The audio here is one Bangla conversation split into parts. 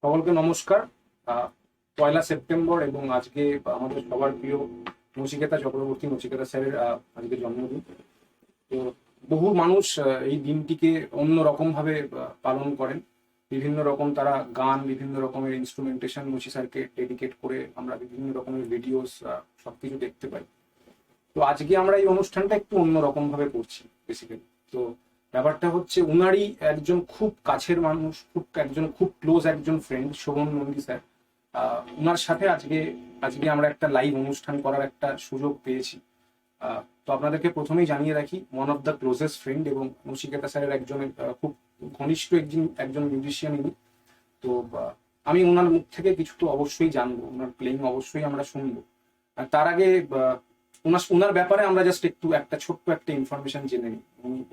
সকলকে নমস্কার। আহ, পয়লা সেপ্টেম্বর এবং আজকে আমাদের সবার প্রিয় নচিকেতা স্যারের আজকে জন্মদিন। তো বহু মানুষ এই দিনটিকে অন্য রকম ভাবে পালন করেন। বিভিন্ন রকম তারা গান, বিভিন্ন রকমের ইনস্ট্রুমেন্টেশন নচি স্যারকে ডেডিকেট করে আমরা বিভিন্ন রকমের ভিডিওস সবকিছু দেখতে পাই। তো আজকে আমরা এই অনুষ্ঠানটা একটু অন্য রকম ভাবে করছি বেসিক্যালি। তো ব্যাপারটা হচ্ছে উনারই একজন খুব কাছের মানুষ, একজন খুব ক্লোজ একজন ফ্রেন্ড শোভন নন্দী স্যার। উনার সাথে আজকে আজকে আমরা একটা লাইভ অনুষ্ঠান করার একটা সুযোগ পেয়েছি। তো আপনাদেরকে প্রথমেই জানিয়ে রাখি, one of the closest friend এবং নচিকেতা স্যারের একজন খুব ঘনিষ্ঠ একজন মিউজিশিয়ান ইনি। তো আমি ওনার মুখ থেকে কিছু তো অবশ্যই জানবো, ওনার প্লেইং অবশ্যই আমরা শুনবো। আর তার আগে ওনার ব্যাপারে আমরা জাস্ট একটু একটা ছোট্ট একটা ইনফরমেশন জেনে নিই।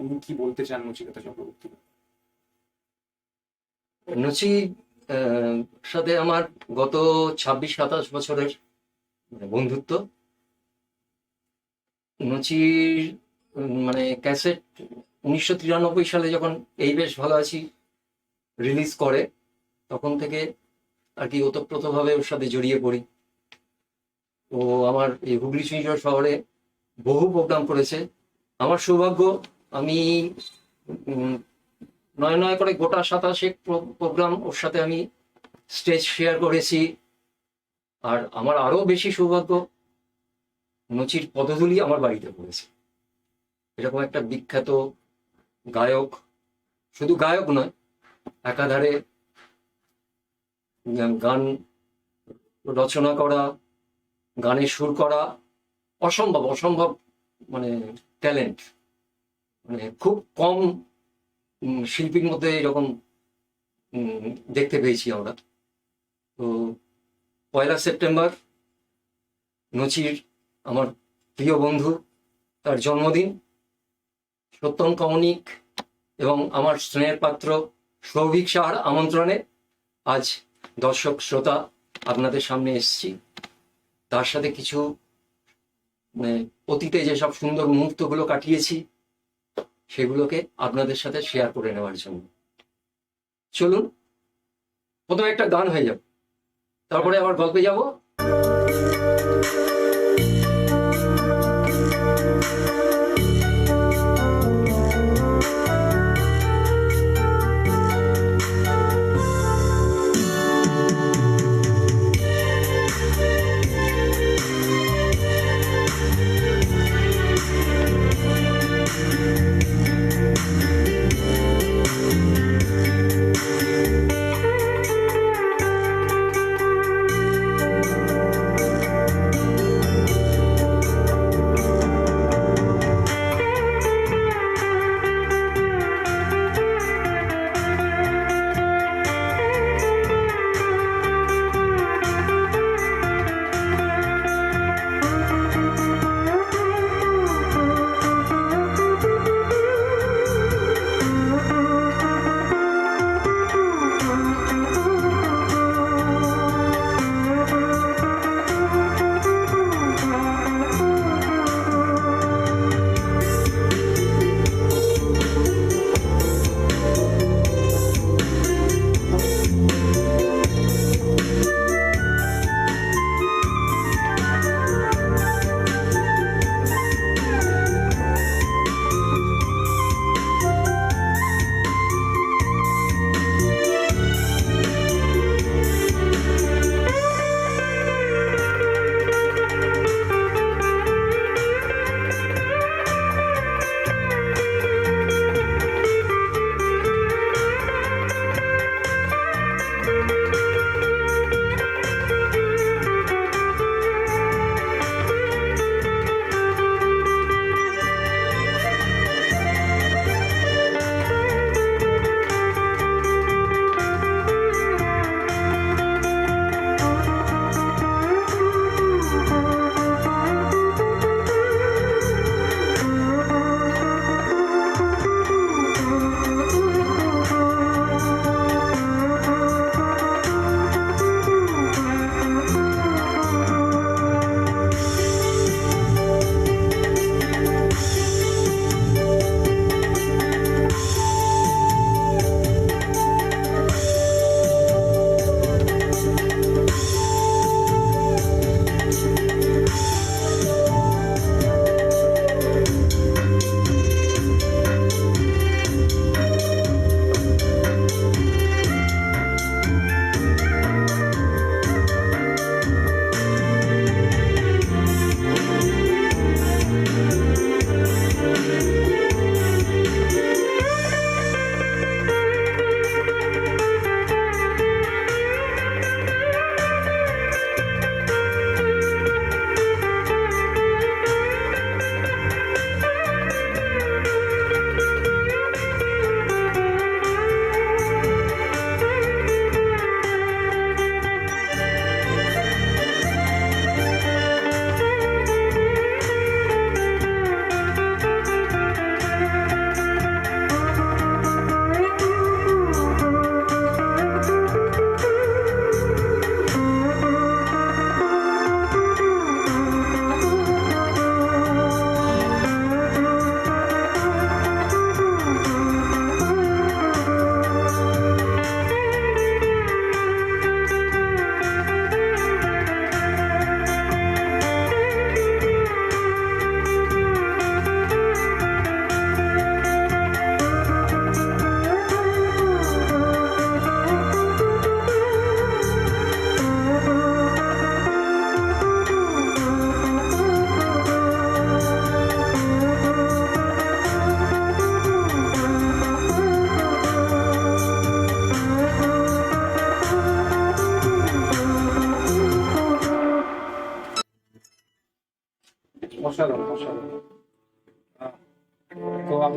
উনি কি বলতে চান নচিকেতা চক্রবর্তী? নচি সাথে আমার গত 26-27 বছরের বন্ধুত্ব। নচির ক্যাসেট 1993 সালে যখন এই বেশ ভালো আছি রিলিজ করে, তখন থেকে আর কি ওতপ্রোতভাবে ওর সাথে জড়িয়ে পড়ি। ও আমার এই হুগলি শিলচর শহরে বহু প্রোগ্রাম করেছে। আমার সৌভাগ্য, আমি নয় নয় করে গোটা 27 প্রোগ্রাম ওর সাথে আমি স্টেজ শেয়ার করেছি। আর আমার আরো বেশি সৌভাগ্য, নচির পদধূলি আমার বাড়িতে পড়েছে। এরকম একটা বিখ্যাত গায়ক, শুধু গায়ক নয়, একাধারে গান রচনা করা, গানের সুর করা, অসম্ভব অসম্ভব ট্যালেন্ট। খুব কম শিল্পীর মধ্যে এরকম দেখতে পেয়েছি আমরা। তো পয়লা সেপ্টেম্বর নচির, আমার প্রিয় বন্ধু, তার জন্মদিন। সত্যম কৌণিক এবং আমার স্নেহের পাত্র সৌভিক সাহার আমন্ত্রণে আজ দর্শক শ্রোতা আপনাদের সামনে এসেছি। তার সাথে কিছু অতীতে যেসব সুন্দর মুহূর্তগুলো কাটিয়েছি সেগুলোকে আপনাদের সাথে শেয়ার করে নেওয়ার জন্য। চলুন, প্রথমে একটা গান হয়ে যাবে, তারপরে আবার গল্পে যাব।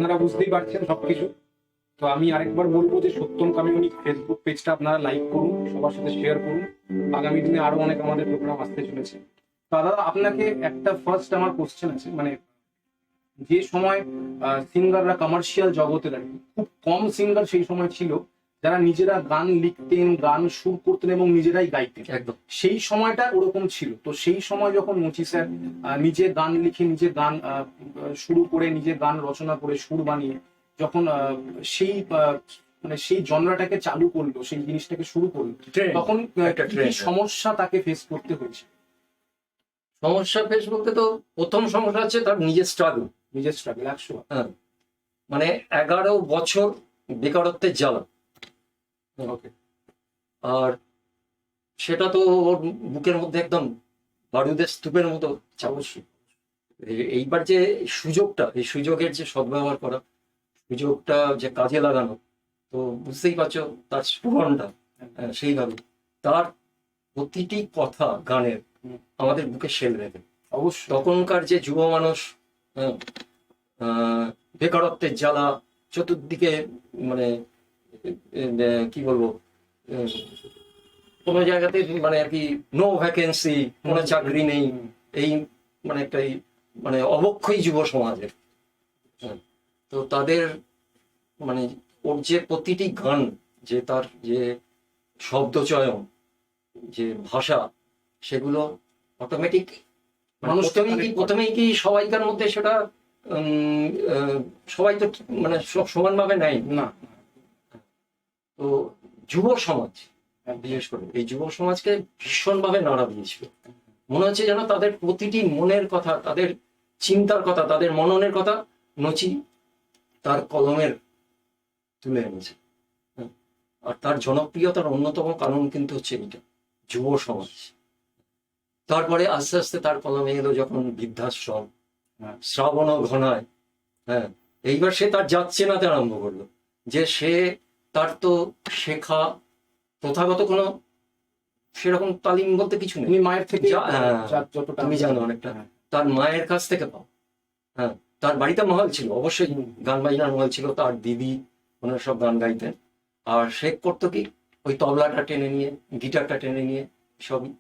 আপনারা বুঝতেই পারছেন সবকিছু। তো আমি আরেকবার বলবো যে সত্যম কামিউনিক ফেসবুক পেজটা আপনারা লাইক করুন, সবার সাথে শেয়ার করুন। আগামী দিনে আরো অনেক আমাদের প্রোগ্রাম আসতে চলেছে। দাদা আপনাকে একটা ফার্স্ট আমার কোশ্চেন আছে, মানে যে সময় সিঙ্গাররা কমার্শিয়াল জগতের আর কি, খুব কম সিঙ্গার সেই সময় ছিল যারা নিজেরা গান লিখতেন, গান সুর করতেন এবং নিজেরাই গাইতেন। একদম। সেই সময়টা ওরকম ছিল। তো সেই সময় যখন মুচি স্যার নিজে গান লিখে, নিজে গান শুরু করে, নিজে গান রচনা করে, সুর বানিয়ে যখন সেই মানে সেই জনরাটাকে চালু করলো, সেই জিনিসটাকে শুরু করলো, তখন একটা কি trend। সমস্যা তাকে ফেস করতে হয়েছে? সমস্যা ফেস বলতে তো প্রথম সমস্যা হচ্ছে তার নিজের স্ট্রাগল। নিজের স্ট্রাগল 100। হ্যাঁ, মানে 11 বছর বেকারত্বের জ্বালা। ওকে। আর সেটা তো ওর বুকের মধ্যে একদম বারুদের স্তূপের মতো চাপ। অবশ্যই। এইবার যে সুযোগটা, এই সুযোগের যে সদ্ব্যবহার করা, সুযোগটা যে কাজে লাগানো, তো বুঝতেই পারছো তার স্ফুরণটা সেইভাবে। তার প্রতিটি কথা গানের আমাদের বুকে শেল রেখে। অবশ্যই। তখনকার যে যুব মানুষ, হ্যাঁ, বেকারত্বের জ্বালা, চতুর্দিকে মানে কি বলবো, আহ, কোনো জায়গাতে মানে আর কি নো ভ্যাকেন্সি, কোনো চাকরি নেই, এই মানে একটা মানে অবক্ষয়ী যুব সমাজের। হ্যাঁ, তো তাদের মানে ওর যে প্রতিটি গান, যে তার যে শব্দচয়ন, যে ভাষা, সেগুলো অটোমেটিক মানুষকে connect করে। প্রথমেই কি সবাইকার মধ্যে সেটা সবাই তো মানে সব সমানভাবে নেয় না। তো যুব সমাজ, বিশেষ করে এই যুব সমাজকে ভীষণভাবে নাড়া দিয়েছিল। মনে হচ্ছে যেন তাদের প্রতিটি মনের কথা, তাদের চিন্তার কথা, তাদের মননের কথা নচি তার কলমের তুলে এনেছে। আর তার জনপ্রিয়তার অন্যতম কারণ কিন্তু হচ্ছে এইটা, যুব সমাজ। তারপরে আস্তে আস্তে তার কলমে এলো যখন বৃদ্ধাশ্রম, শ্রাবণ ঘনায়, হ্যাঁ, এইবার সে তার যাচ্ছে নাতে আরম্ভ করলো। যে সে তার তো শেখা প্রথাগত কোনো সেরকম তালিম বলতে কিছু নেই। তুমি মায়ের থেকে যতটা তুমি জানো অনেকটা তার মায়ের কাছ থেকে পাও। হ্যাঁ, তার বাড়িতে মহল ছিল, অবশ্যই গান বাজনার মহল ছিল, তার দিদি ওনারা সব গান গাইতেন। আর সে করতো কি, ওই তবলাটা টেনে নিয়ে, গিটারটা টেনে নিয়ে, সবই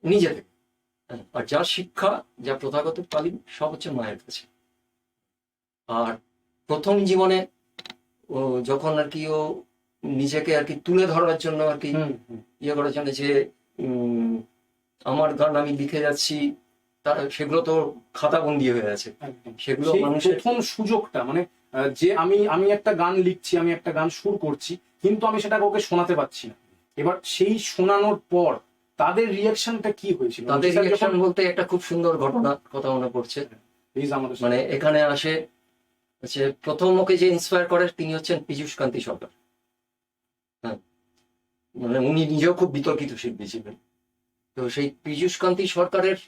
নিজে থেকে। আর যা শিক্ষা, যা প্রথাগত তালিম, সব হচ্ছে মায়ের কাছে। আর প্রথম জীবনে ও যখন আর কি ও নিজেকে আর কি তুলে ধরার জন্য আর কি ইয়ে করার জন্য, যে আমার গান আমি লিখে যাচ্ছি, তার সেগুলো তো খাতাবন্দি হয়ে আছে। সেগুলো মানুষের প্রথম সুযোগটা, মানে যে আমি আমি একটা গান লিখছি, আমি একটা গান সুর করছি, কিন্তু আমি সেটাকে ওকে শোনাতে পারছি না। এবার সেই শোনানোর পর তাদের রিয়াকশনটা কি হয়েছিল? তাদের রিয়াকশন বলতে একটা খুব সুন্দর ঘটনার কথা মনে পড়ছে। মানে এখানে আসে হচ্ছে প্রথম ওকে যে ইন্সপায়ার করে তিনি হচ্ছেন পীযূষ কান্তি সরকার। হ্যাঁ, মানে উনি নিজেও খুব বিতর্কিত শিল্পী ছিলেন। তো সেই পীযূষ কান্তি সরকারের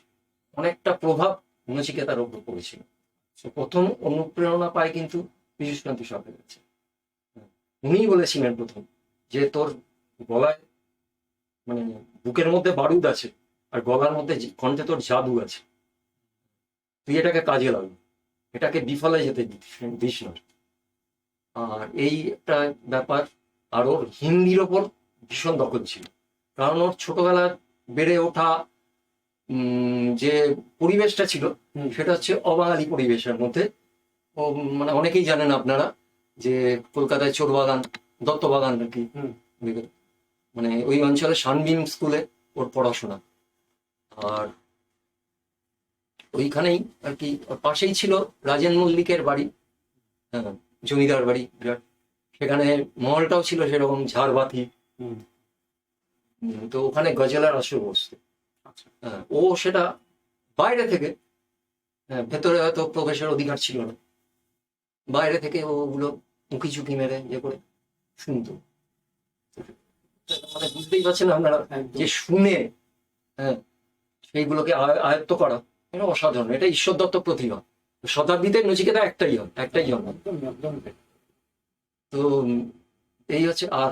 অনেকটা প্রভাব নচিকেতার উপর পড়েছিল। প্রথম অনুপ্রেরণা পায় কিন্তু পীযূষ কান্তি সরকারের কাছে। উনিই বলেছিলেন প্রথম যে তোর গলায় মানে বুকের মধ্যে বারুদ আছে, আর গলার মধ্যে কণ্ঠে তোর জাদু আছে, তুই এটাকে কাজে লাগু, এটাকে বিফলে যেতে দিস না। আর এই একটা ব্যাপার। আর ওর হিন্দির ওপর ভীষণ দখল ছিল, কারণ ওর ছোটবেলা বেড়ে ওঠা যে পরিবেশটা ছিল সেটা হচ্ছে অবাঙালি পরিবেশের মধ্যে। ও মানে অনেকেই জানেন আপনারা যে কলকাতায় চোরবাগান, দত্তবাগান আর কি, মানে ওই অঞ্চলে সানবিম স্কুলে ওর পড়াশোনা। আর ওইখানেই আর কি ওর পাশেই ছিল রাজেন মল্লিকের বাড়ি, হ্যাঁ, জমিদার বাড়ি বিরাট। সেখানে মহলটাও ছিল সেরকম ঝাড়বাতি। তো ওখানে গজলের আসর বসতো। হ্যাঁ, ও সেটা বাইরে থেকে, হ্যাঁ, ভেতরে হয়তো প্রবেশের অধিকার ছিল না, বাইরে থেকে ওগুলো উঁকি ঝুঁকি মেরে ইয়ে করে শুনতো। মানে বুঝতেই পারছেন আপনারা যে শুনে, হ্যাঁ, সেইগুলোকে আয়ত্ত করা এটা অসাধারণ, এটা ঈশ্বর দত্ত প্রতিভা। শতাব্দীতে নচিকেতা একটাই জন্ম। তো এই হচ্ছে। আর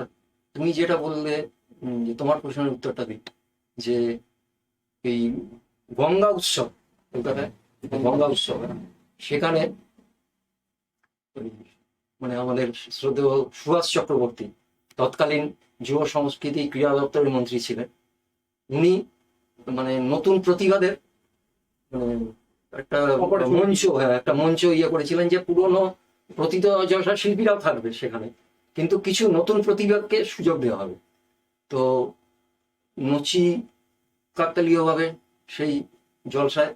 তুমি যেটা বললে, যে তোমার প্রশ্নের উত্তরটা দিই, যে এই গঙ্গা উৎসব, কলকাতায় গঙ্গা উৎসব, সেখানে ওই মানে আমাদের শ্রদ্ধেয় সুভাষ চক্রবর্তী তৎকালীন যুব সংস্কৃতি ক্রীড়া দপ্তরের মন্ত্রী ছিলেন। উনি মানে নতুন প্রতিবাদের মানে একটা মঞ্চ, একটা মঞ্চ ইয়ে করেছিলেন যে পুরনো প্রথিতযশা শিল্পীরাও থাকবে সেখানে, কিন্তু কিছু নতুন প্রতিভাকে সুযোগ দেওয়া হবে। তো নচি কাকতালীয় ভাবে সেই জলসায়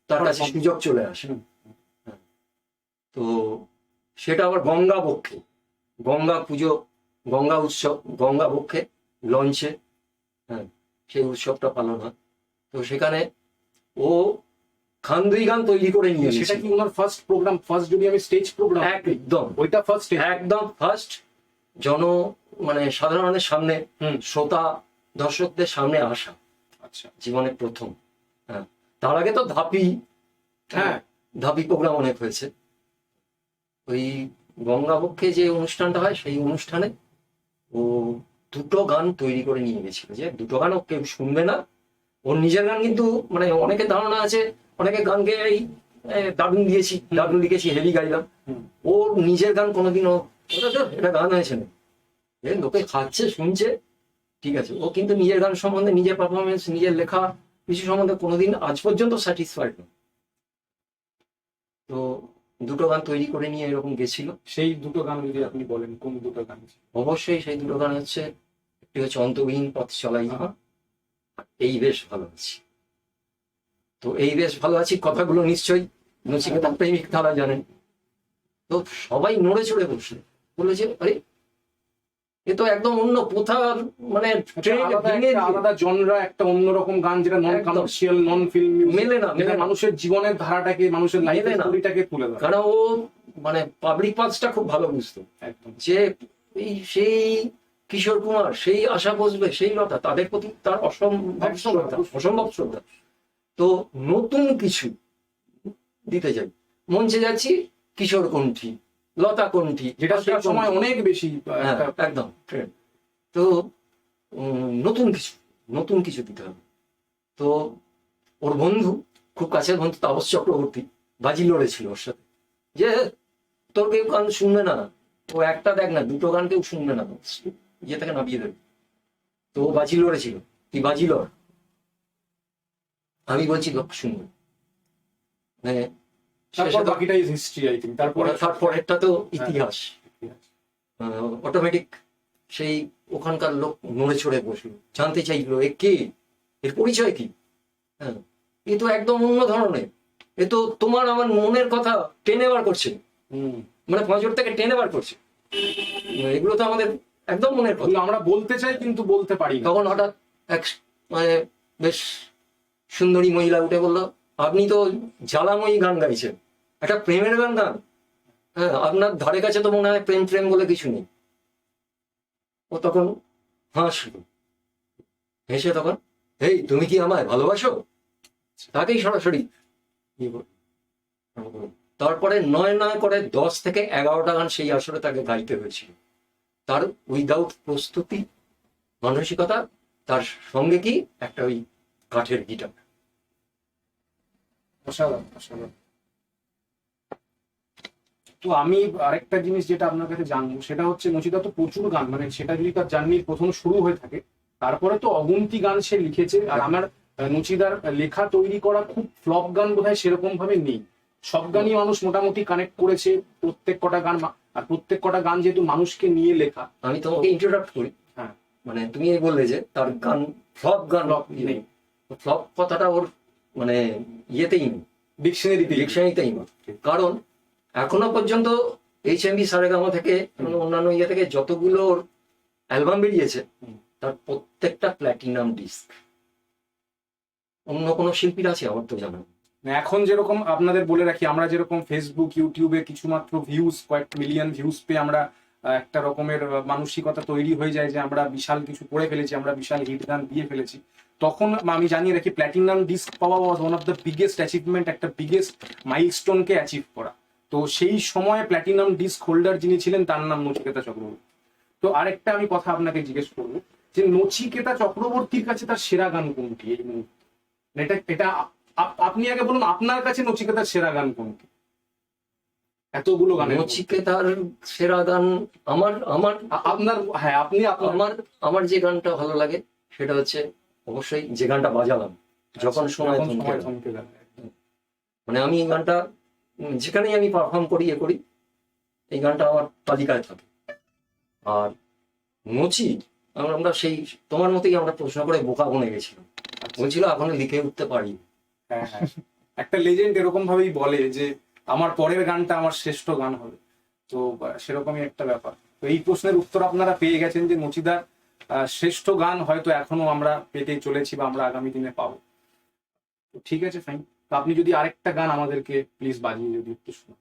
তার কাছে সুযোগ চলে আসে। হ্যাঁ। তো সেটা আবার গঙ্গা বক্ষে, গঙ্গা পুজো, গঙ্গা উৎসব, গঙ্গা বক্ষে লঞ্চে, হ্যাঁ, সেই উৎসবটা পালন হয়। তো সেখানে ও খান্ডুই গান তৈরি করে নিয়ে সেটা এসেছে। কি ওনার ফার্স্ট প্রোগ্রাম, ফার্স্ট যদি আমি স্টেজ প্রোগ্রাম? একদম ওইটা ফার্স্ট, একদম ফার্স্ট মানে সাধারণের সামনে, শ্রোতা দর্শকদের সামনে আসা, আচ্ছা জীবনে প্রথম। হ্যাঁ, তার আগে তো ধাপি, হ্যাঁ ধাপি প্রোগ্রাম অনেক হয়েছে। ওই গঙ্গাবক্ষে যে অনুষ্ঠানটা হয় সেই অনুষ্ঠানে ও দুটো গান তৈরি করে নিয়ে গেছিল, যে দুটো গান ও কেউ শুনবে না, ওর নিজের গান। কিন্তু মানে অনেকের ধারণা আছে অনেকে গান গেয়ে এই দারুণ দিয়েছি, দারুণ লিখেছি, হেভি গাইলাম। ওর নিজের গান কোনোদিনও এটা গান হয়েছে না, লোকে খাচ্ছে শুনছে, ঠিক আছে। ও কিন্তু নিজের গান সম্বন্ধে, নিজের পারফরমেন্স, নিজের লেখা কিছু সম্বন্ধে কোনোদিন আজ পর্যন্ত স্যাটিসফাইড না। তো দুটো গান তৈরি করে নিয়ে এরকম গেছিল। সেই দুটো গান যদি আপনি বলেন, কোন দুটো গান? অবশ্যই সেই দুটো গান হচ্ছে, একটি হচ্ছে অন্তহীন পথ চলাই, এই বেশ ভালো আছি। তো এই বেশ ভালো আছি কথাগুলো নিশ্চয়ই নচিকেতা প্রেমিক তারা জানেন। তো সবাই নড়ে চড়ে বসে বলেছে, আরে এ তো একদম অন্য প্রথার, মানে আলাদা জনরা, একটা অন্যরকম গান, যেটা নন কমার্শিয়াল, নন ফিল্ম, মেলে না, মানুষের জীবনের ধারাটাকে, মানুষের লাইফের স্টোরিটাকে তুলে ধরে। কারণ ও মানে পাবলিক পাথটা খুব ভালো বুঝতো, একদম। যে এই সেই কিশোর কুমার, সেই আশা বসবে, সেই লতা, তাদের প্রতি তার অসম্ভব শ্রদ্ধা। তো নতুন কিছু দিতে চাই, মঞ্চে যাচ্ছি কিশোর কণ্ঠী, লতা কণ্ঠী, যেটা সেই সময় অনেক বেশি একদম ট্রেন্ড। তো নতুন কিছু দিতে হবে। তো ওর বন্ধু, খুব কাছের বন্ধু তাপস চক্রবর্তী বাজি লড়েছিল ওর সাথে, যে তোর কেউ গান শুনবে না, ও একটা দেখ না, দুটো গান কেউ শুনবে না, ইয়ে থেকে নামিয়ে দেবে। তো ও বাজি লড়েছিল, তুই বাজি লড়, আমি বলছি লোক শুনবে। মানে বাকিটাই হিস্ট্রি, আই থিঙ্ক। তারপরেরটা তো ইতিহাস। অটোমেটিক সেই ওখানকার লোক নড়ে চড়ে বসলো, জানতে চাইলো এ কে, এর পরিচয় কি। হ্যাঁ, এ তো একদম অন্য ধরনের, এ তো তোমার আমার মনের কথা টেনে বার করছে, মানে পাঁচর থেকে টেনে বার করছে। এগুলো তো আমাদের একদম মনের কথা, আমরা বলতে চাই কিন্তু বলতে পারি। তখন হঠাৎ এক মানে বেশ সুন্দরী মহিলা উঠে বললো, আপনি তো জ্বালাময়ী গান গাইছেন, একটা প্রেমের গান গান, হ্যাঁ, আপনার ধারে কাছে তো মনে হয় প্রেম প্রেম বলে কিছু নেই। ও তখন হাসলো, হেসে তখন, এই তুমি কি আমায় ভালোবাসো, তাকেই সরাসরি। তারপরে নয় করে 10 থেকে 11টা গান সেই আসরে তাকে গাইতে হয়েছিল, তার উইদাউট প্রস্তুতি, মানসিকতা, তার সঙ্গে কি একটা ওই কাঠের গিটার। তো আমি আরেকটা জিনিস যেটা আপনার কাছে জানবো, সেটা হচ্ছে নচিদা তো প্রচুর গান, মানে সেটা যদি তার জার্নির প্রথম শুরু হয়ে থাকে, তারপরে তো অগুন্তি গান সে লিখেছে। আর আমার নচিদার লেখা তৈরি করা খুব ফ্লপ গান বোধহয় সেরকম ভাবে নেই, সব গানই মানুষ মোটামুটি কানেক্ট করেছে, প্রত্যেক কটা গান। আর প্রত্যেক কটা গান যেহেতু মানুষকে নিয়ে লেখা। আমি তোমাকে ইন্টারাপ্ট করি, হ্যাঁ, মানে তুমি বললে যে তার গান ফ্লপ গান নেই, ফ্লপ কথাটা ওর মানে ইয়েতেই নেই, ডিকশনারিতেই নেই। কারণ এখনো পর্যন্ত HMV সারেগামা থেকে অন্যান্য ইয়ে থেকে যতগুলো অ্যালবাম বেরিয়েছে, তার প্রত্যেকটা প্ল্যাটিনাম ডিস্ক। অন্য কোনো শিল্পীর আছে আমার তো জানা। এখন যেরকম আপনাদের বলে রাখি, আমরা যেরকম ফেসবুক, ইউটিউবে কিছুমাত্র ভিউজ, কয়েক মিলিয়ন ভিউজ পেয়ে আমরা একটা রকমের মানসিকতা তৈরি হয়ে যায় যে আমরা বিশাল কিছু করে ফেলেছি, আমরা বিশাল হিট গান দিয়ে ফেলেছি। তখন আমি জানিয়ে রাখি, প্ল্যাটিনাম ডিস্ক পাওয়া was one of the biggest achievement, একটা বিগেস্ট মাইলস্টোনকে অ্যাচিভ করা। তো সেই সময়ে প্ল্যাটিনাম ডিস্ক হোল্ডার যিনি ছিলেন, তার নাম নচিকেতা চক্রবর্তী। তো আরেকটা আমি কথা আপনাকে জিজ্ঞেস করবো, যে নচিকেতা চক্রবর্তীর কাছে তার সেরা গান কোনটি এই মুহূর্তে? এটা আপনি আগে বলুন, আপনার কাছে নচিকেতার সেরা গান কোনটি? এতগুলো গানের মধ্যে। নচিকেতার সেরা গান আমার আমার আপনার, হ্যাঁ আপনি আপনার আমার আমার যে গানটা ভালো লাগে সেটা হচ্ছে অবশ্যই যে গানটা বাজালাম, যখন সময় যখন থমকে সময় গেল। থমকে গেল। মানে আমি এই গানটা যেখানেই আমি পারফর্ম করি করি, এই গানটা আমার তালিকায় থাকে। আর নচি আমরা সেই তোমার মতোই আমরা প্রশ্ন করে বোকা বনে গেছিলাম, বলছিল এখনো লিখে উঠতে পারি। হ্যাঁ হ্যাঁ, একটা লেজেন্ড এরকম ভাবেই বলে যে আমার পরের গানটা আমার শ্রেষ্ঠ গান হবে। তো সেরকমই একটা ব্যাপার। তো এই প্রশ্নের উত্তর আপনারা পেয়ে গেছেন যে নচিদার শ্রেষ্ঠ গান হয়তো এখনো আমরা পেতে চলেছি বা আমরা আগামী দিনে পাবো। তো ঠিক আছে, ফাইন। তো আপনি যদি আরেকটা গান আমাদেরকে প্লিজ বাজিয়ে যদি একটু শোনান।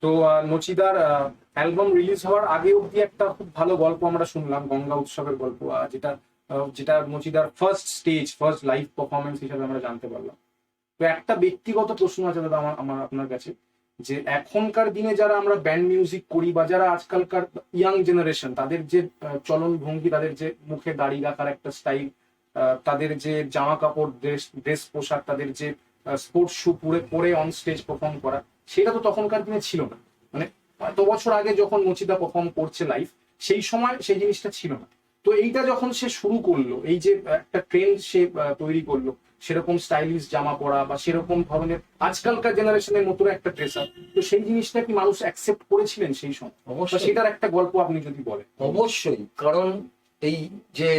তো নচিদার অ্যালবাম রিলিজ হওয়ার আগে অব্দি একটা খুব ভালো গল্প আমরা শুনলাম, গঙ্গা উৎসবের গল্প, যেটা নচিদার first stage, first live performance হিসেবে আমরা জানতে পারলাম। তো একটা ব্যক্তিগত প্রশ্ন আছে দাদা আমার আমার আপনার কাছে, যে এখনকার দিনে যারা আমরা ব্যান্ড মিউজিক করি বা যারা আজকালকার ইয়াং জেনারেশন, তাদের যে চলন ভঙ্গি, তাদের যে মুখে দাড়ি রাখার একটা স্টাইল, তাদের যে জামা কাপড়, ড্রেস পোশাক, তাদের যে স্পোর্টস শু পরে পরে অন স্টেজ পারফর্ম করা, সেটা তো তখনকার দিনে ছিল না। মানে এত বছর আগে যখন নচিদা পারফর্ম করছে লাইভ, সেই সময় সেই জিনিসটা ছিল না। তো এইটা যখন সে শুরু করলো, এই যে একটা ট্রেন্ড সে তৈরি করলো, সেরকম স্টাইলিশ জামা পরা বা সেরকম ধরনের আজকালকার জেনারেশনের মতো একটা ড্রেসার, তো সেই জিনিসটা কি মানুষ অ্যাকসেপ্ট করেছিলেন সেই সময়? অবশ্যই, সেটার একটা গল্প আপনি যদি বলেন। অবশ্যই। কারণ এই যে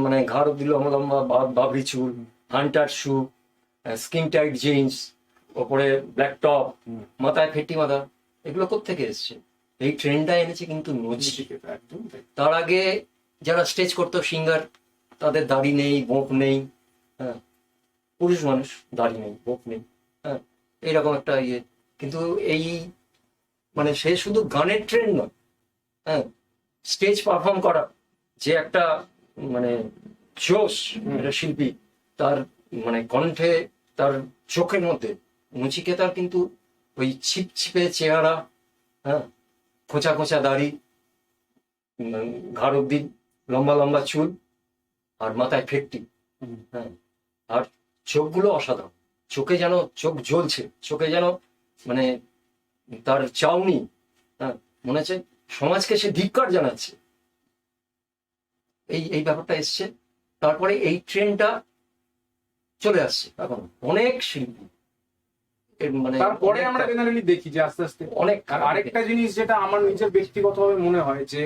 মানে ঘাড় অব্দি লম্বা লম্বা বাবরি চুল, হান্টার শু, স্কিন টাইট জিন্স, ওপরে ব্ল্যাক টপ, মাথায় ফেটি মাথা, এগুলো কোত্থেকে এসছে? এই ট্রেন্ডটা এনেছে কিন্তু নচি। একদম তাই। তার আগে যারা স্টেজ করতো সিঙ্গার, তাদের দাড়ি নেই, বোঁক নেই, হ্যাঁ, পুরুষ মানুষ দাড়ি নেই, বোঁক নেই, হ্যাঁ, এইরকম একটা ইয়ে। কিন্তু এই মানে সে শুধু গানের ট্রেন্ড নয়, হ্যাঁ, স্টেজ পারফর্ম করা যে একটা মানে জোশ, একটা শিল্পী, তার মানে কণ্ঠে, তার চোখের মধ্যে, নচিকেতার কিন্তু ওই ছিপছিপে চেহারা, হ্যাঁ, খোঁচা খোঁচা দাড়ি, ঘাড় অব্দি লম্বা লম্বা চুল, আর মাথায় ফেটটি, হ্যাঁ, আর চোখগুলো অসাধারণ। চোখে যেন চোখ জ্বলছে, চোখে যেন মানে তার চাউনি, হ্যাঁ, মনে হচ্ছে সমাজকে সে ধিক্কার জানাচ্ছে। এই এই ব্যাপারটা এসছে। তারপরে এই ট্রেন্ডটা চলে আসছে এখন অনেক শিল্পী, মানে তারপরে আমরা জেনারেলি দেখি যে আস্তে আস্তে অনেক। আর আরেকটা জিনিস যেটা আমার নিজের ব্যক্তিগতভাবে মনে হয়, যে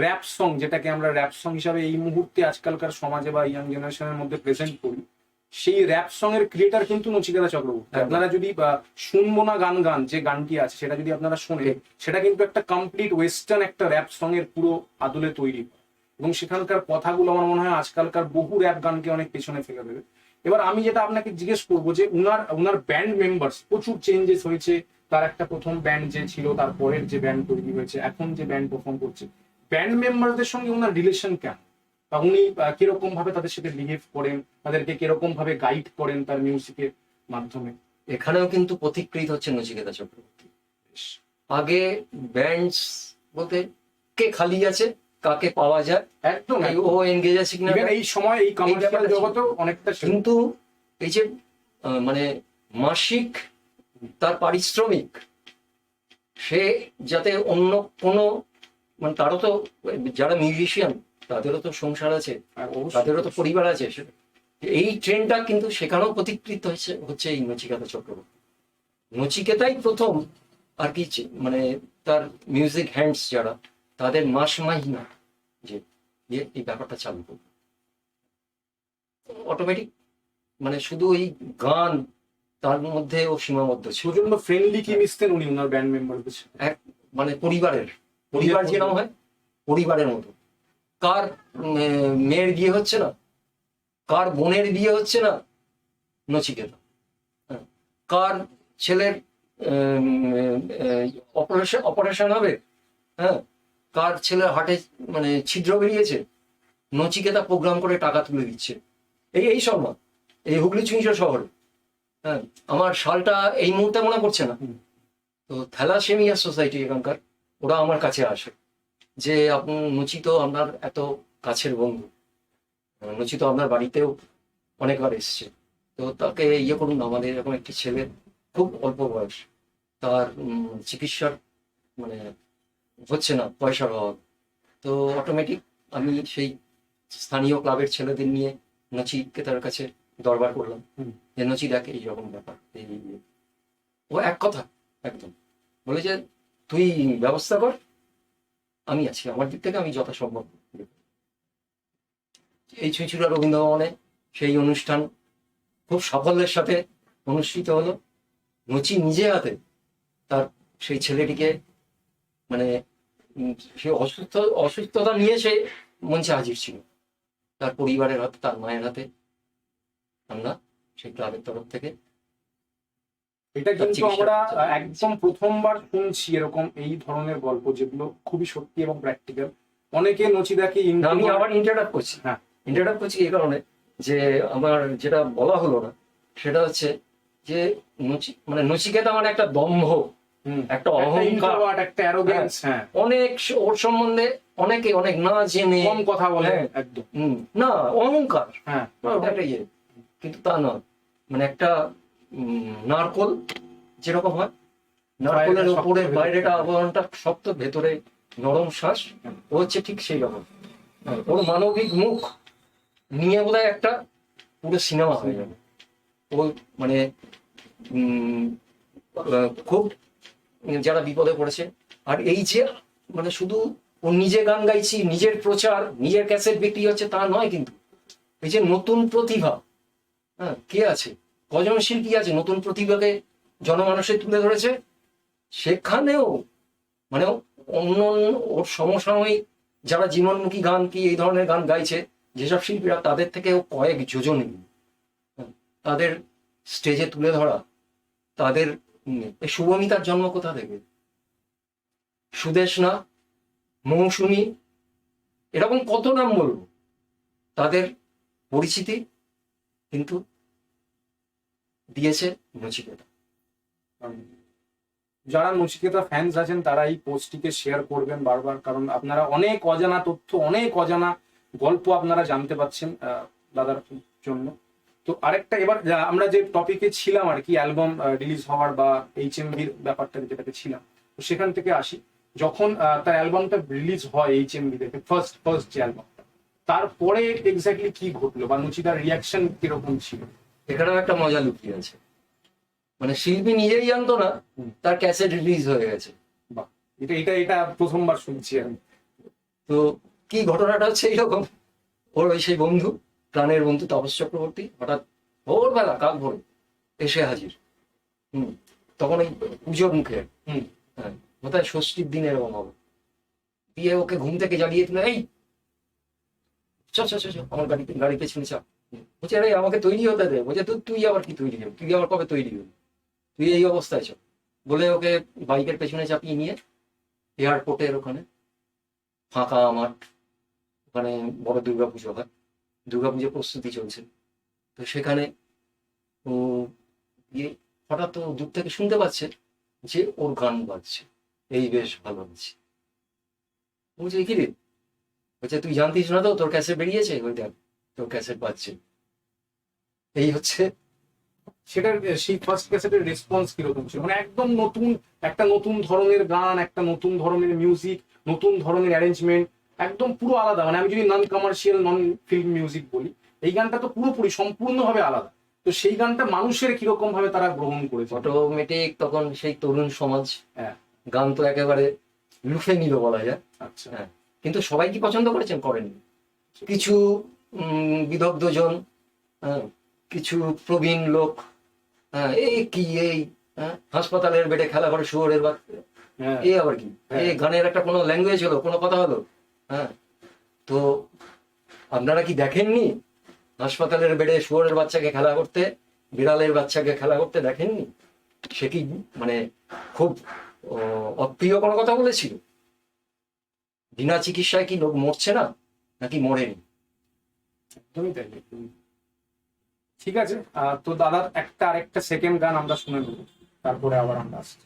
র্যাপ সং, যেটাকে আমরা র্যাপ সং হিসাবে এই মুহূর্তে আজকালকার সমাজে বা ইয়াং জেনারেশনের মধ্যে প্রেজেন্ট করি, সেই র্যাপ সং এর ক্রিয়েটার কিন্তু নচিকেতা চক্রবর্তী। আপনারা যদি শুনবো না গান গান যে গানটি আছে, সেটা যদি আপনারা শোনেন, সেটা কিন্তু একটা কমপ্লিট ওয়েস্টার্ন একটা র্যাপ সং এর পুরো আদলে তৈরি, এবং সেখানকার কথাগুলো আমার মনে হয় আজকালকার বহু র্যাপ গানকে অনেক পেছনে ফেলে দেবে। এবার আমি যেটা আপনাকে জিজ্ঞেস করবো, যে উনার ব্যান্ড মেম্বার্স প্রচুর চেঞ্জেস হয়েছে। তার একটা প্রথম ব্যান্ড যে ছিল, তারপরের যে ব্যান্ড তৈরি হয়েছে, এখন যে ব্যান্ড পারফর্ম করছে, ব্যান্ড মেম্বারদের সঙ্গে ওনার রিলেশন কেমন, বা উনি কিরকম ভাবে তাদের সাথে বিহেভ করেন, তাদেরকে কিরকম ভাবে গাইড করেন তার মিউজিকের মাধ্যমে? এখানেও কিন্তু পথিকৃত হচ্ছে নচিকেতা চক্রবর্তী। আগে ব্যান্ডস বলতে কে খালি আছে, কাকে পাওয়া যায়, একদম ও এনগেজ আছে কিনা, এই সময় এই কমার্শিয়াল জগতেও অনেকটা ছিল। কিন্তু এই যে মানে মাসিক তার পারিশ্রমিক, সে যাতে অন্য কোনো মানে তারও তো, যারা মিউজিশিয়ান তাদেরও তো সংসার আছে, তাদেরও তো পরিবার আছে, এই ট্রেন্ডটা কিন্তু সেখানেও প্রতিকৃত হচ্ছে এই নচিকেতা চক্রবর্তী। নচিকেতাই প্রথম আর কি মানে তার মিউজিক হ্যান্ডস যারা, তাদের মাস মাহিনা যে এই ব্যাপারটা চালু করবে অটোমেটিক। মানে শুধু ওই গান, তার মধ্যে ও সীমাবদ্ধ ছিল। প্রচন্ড ফ্রেন্ডলি কি মিশতেন উনি ওনার ব্যান্ড মেম্বারদের সাথে, এক মানে পরিবার যেরকম হয়, পরিবারের মতো। কার মেয়ের বিয়ে হচ্ছে না, কার বোনের বিয়ে হচ্ছে না, নচিকেতা, হ্যাঁ, কার ছেলের অপারেশন হবে, হ্যাঁ, কার ছেলের হার্টে মানে ছিদ্র বেরিয়েছে, নচিকেতা প্রোগ্রাম করে টাকা তুলে দিচ্ছে। এই সব না, এই হুগলি চুঁইচড় শহরে, হ্যাঁ, আমার সালটা এই মুহূর্তে মনে পড়ছে না, তো থ্যালাসেমিয়া সোসাইটি এখানকার, ওরা আমার কাছে আসে যে আপনি নচি তো আপনার এত কাছের বন্ধু, নচি তো আপনার বাড়িতেও অনেকবার এসছে, তো তাকে ইয়ে করুন, আমাদের এরকম একটি ছেলে খুব অল্প বয়স, তার চিকিৎসার মানে হচ্ছে না, পয়সার অভাব। তো অটোমেটিক আমি সেই স্থানীয় ক্লাবের ছেলেদের নিয়ে নচিকেতার কাছে দরবার করলাম যে নচি দেখ এইরকম ব্যাপার, ও এক কথা একদম বলে যে তুই ব্যবস্থা কর, আমি আছি, আমার দিক থেকে আমি যথাসম্ভব। এই চুঁচুড়া রবীন্দ্র ভবনে সেই অনুষ্ঠান খুব সাফল্যের সাথে অনুষ্ঠিত হলো। নচি নিজে হাতে তার সেই ছেলেটিকে মানে সে অসুস্থতা নিয়ে সে মঞ্চে হাজির ছিল, তার পরিবারের হাতে, তার মায়ের হাতে আমরা সেই ক্লাবের তরফ থেকে এটা কিন্তু চিকিৎসা আমরা করছে। একদম প্রথমবার শুনছি এরকম এই ধরনের গল্প, যেগুলো খুবই সত্যি এবং প্র্যাকটিক্যাল। অনেকে নচিদাকে না, আমি আবার ইন্টারাপ্ট করছি, হ্যাঁ। ইন্টারাপ্ট করছি এই কারণে যে আমার যেটা বলা হলো না সেটা হচ্ছে যে মানে নচিকেতা মানে একটা দম্ভ, একটা অহংকার, একটা অ্যারোগেন্স, হ্যাঁ, অনেক ওর সম্বন্ধে অনেকে অনেক না জেনে কম কথা বলে, হ্যাঁ, একদম, না অহংকার, হ্যাঁ, একটা ইয়ে, কিন্তু তা নয়। মানে একটা নারকোল যেরকম হয়, নারকোলের বাইরেটা উপরে শক্ত, বাইরেটা আবরণটা শক্ত, ভেতরে নরম শ্বাস, ও হচ্ছে ঠিক সেই রকম। ওর মানবিক মুখ নিয়ে বোধহয় একটা পুরো সিনেমা হয়ে যাবে। ও মানে খুব যারা বিপদে পড়েছে, আর এই যে মানে শুধু ও নিজে গান গাইছি, নিজের প্রচার, নিজের ক্যাসেট বিক্রি হচ্ছে তা নয়, কিন্তু এই যে নতুন প্রতিভা, হ্যাঁ, কে আছে, কজন শিল্পী আছে নতুন প্রতিভাকে জনমানসে তুলে ধরেছে, সেখানেও মানে অন্য ওর সমসাময়িক যারা জীবনমুখী গান কি এই ধরনের গান গাইছে যেসব শিল্পীরা, তাদের থেকেও কয়েক যোজন এগিয়ে। তাদের স্টেজে তুলে ধরা, তাদের এই শুভমিতার জন্ম কোথা থেকে, সুদেশনা, মৌসুমী, এরকম কত নাম বলবো, তাদের পরিচিতি কিন্তু দিয়েছে নচিকেতা। যারা নচিকেতা ফ্যান্স আছেন তারা এই পোস্টটিকে শেয়ার করবেন বারবার, কারণ আপনারা অনেক অজানা তথ্য, অনেক অজানা গল্প আপনারা জানতে পাচ্ছেন দাদার জন্য। তো আরেকটা, এবার আমরা যে টপিকে ছিলাম আর কি, অ্যালবাম রিলিজ হওয়ার বা HMV ব্যাপারটা যেটাকে ছিলাম, তো সেখান থেকে আসি। যখন তার অ্যালবামটা রিলিজ হয় HMV থেকে, ফার্স্ট যে অ্যালবামটা, তারপরে এক্স্যাক্টলি কি ঘটলো বা নচিদার রিয়াকশন কিরকম ছিল? এখানেও একটা মজা লুকিয়ে আছে। মানে শিল্পী নিজেই জানতো না তার ক্যাসেট রিলিজ হয়ে গেছে। বাহ, এটা প্রথমবার শুনছি আমি। তো কি ঘটনাটা হচ্ছে এইরকম, ওর ওই সেই বন্ধু, প্রাণের বন্ধু তাপস চক্রবর্তী হঠাৎ ভোরবেলা কাক ভোরে এসে হাজির। তখন ওই পুজোর মুখে, হ্যাঁ, বোধহয় ষষ্ঠীর দিন এরকম হবে, দিয়ে ওকে ঘুম থেকে জাগিয়ে তুলে, এই চ আমার গাড়ি পেছনে চাপ। বলছে আরে আমাকে তৈরি হতে দে। বলছে তুই আবার কি তৈরি হবি, তুই আবার কবে তৈরি হবি, তুই এই অবস্থায় চ। বলে ওকে বাইকের পেছনে চাপিয়ে নিয়ে এয়ারপোর্টের ওখানে ফাঁকা মাঠ, ওখানে বড় দুর্গাপুজো হয়, দুর্গাপুজোর প্রস্তুতি চলছে, তো সেখানে ও গিয়ে হঠাৎ ও দূর থেকে শুনতে পাচ্ছে যে ওর গান বাজছে, এই বেশ ভালো হচ্ছে। বলছে কি রে, বলছে তুই জানতিস না তো তোর ক্যাসেট বেরিয়েছে, ওই দেখ তোর ক্যাসেট বাজছে। এই হচ্ছে সেটার সেই ফার্স্ট ক্যাসেটের রেসপন্স কিরকম ছিল? মানে একদম নতুন, একটা নতুন ধরনের গান, একটা নতুন ধরনের মিউজিক, নতুন ধরনের অ্যারেঞ্জমেন্ট, একদম পুরো আলাদা। মানে আমি যদি নন কমার্শিয়াল, নন ফিল্ম মিউজিক বলি, এই গানটা তো পুরোপুরি সম্পূর্ণভাবে আলাদা। তো সেই গানটা মানুষের কিরকম ভাবে তারা গ্রহণ করেছে? অটোমেটিক তখন সেই তরুণ সমাজ, হ্যাঁ, গান তো একেবারে লুফে নিল বলা যায়। আচ্ছা, হ্যাঁ, কিন্তু সবাই কি পছন্দ করেছেন? করেননি। কিছু বিদগ্ধজন, কিছু প্রবীণ লোক, এই কি এই হাসপাতালের বেডে খেলা করে শুয়োরের বাচ্চা, এ আবার কি, এই গানের একটা কোনো ল্যাঙ্গুয়েজ হলো, কোনো কথা হলো? হ্যাঁ, তো আপনারা কি দেখেননি হাসপাতালের বেডে শুয়োরের বাচ্চাকে খেলা করতে, বিড়ালের বাচ্চাকে খেলা করতে দেখেননি? সে কি মানে খুব অপ্রিয় কোনো কথা বলেছিল? বিনা চিকিৎসায় কি লোক মরছে না, নাকি মরেনি? একদমই তাই। ঠিক আছে, তো দাদার আরেকটা সেকেন্ড গান আমরা শুনে নেব, তারপরে আবার আমরা আসছি।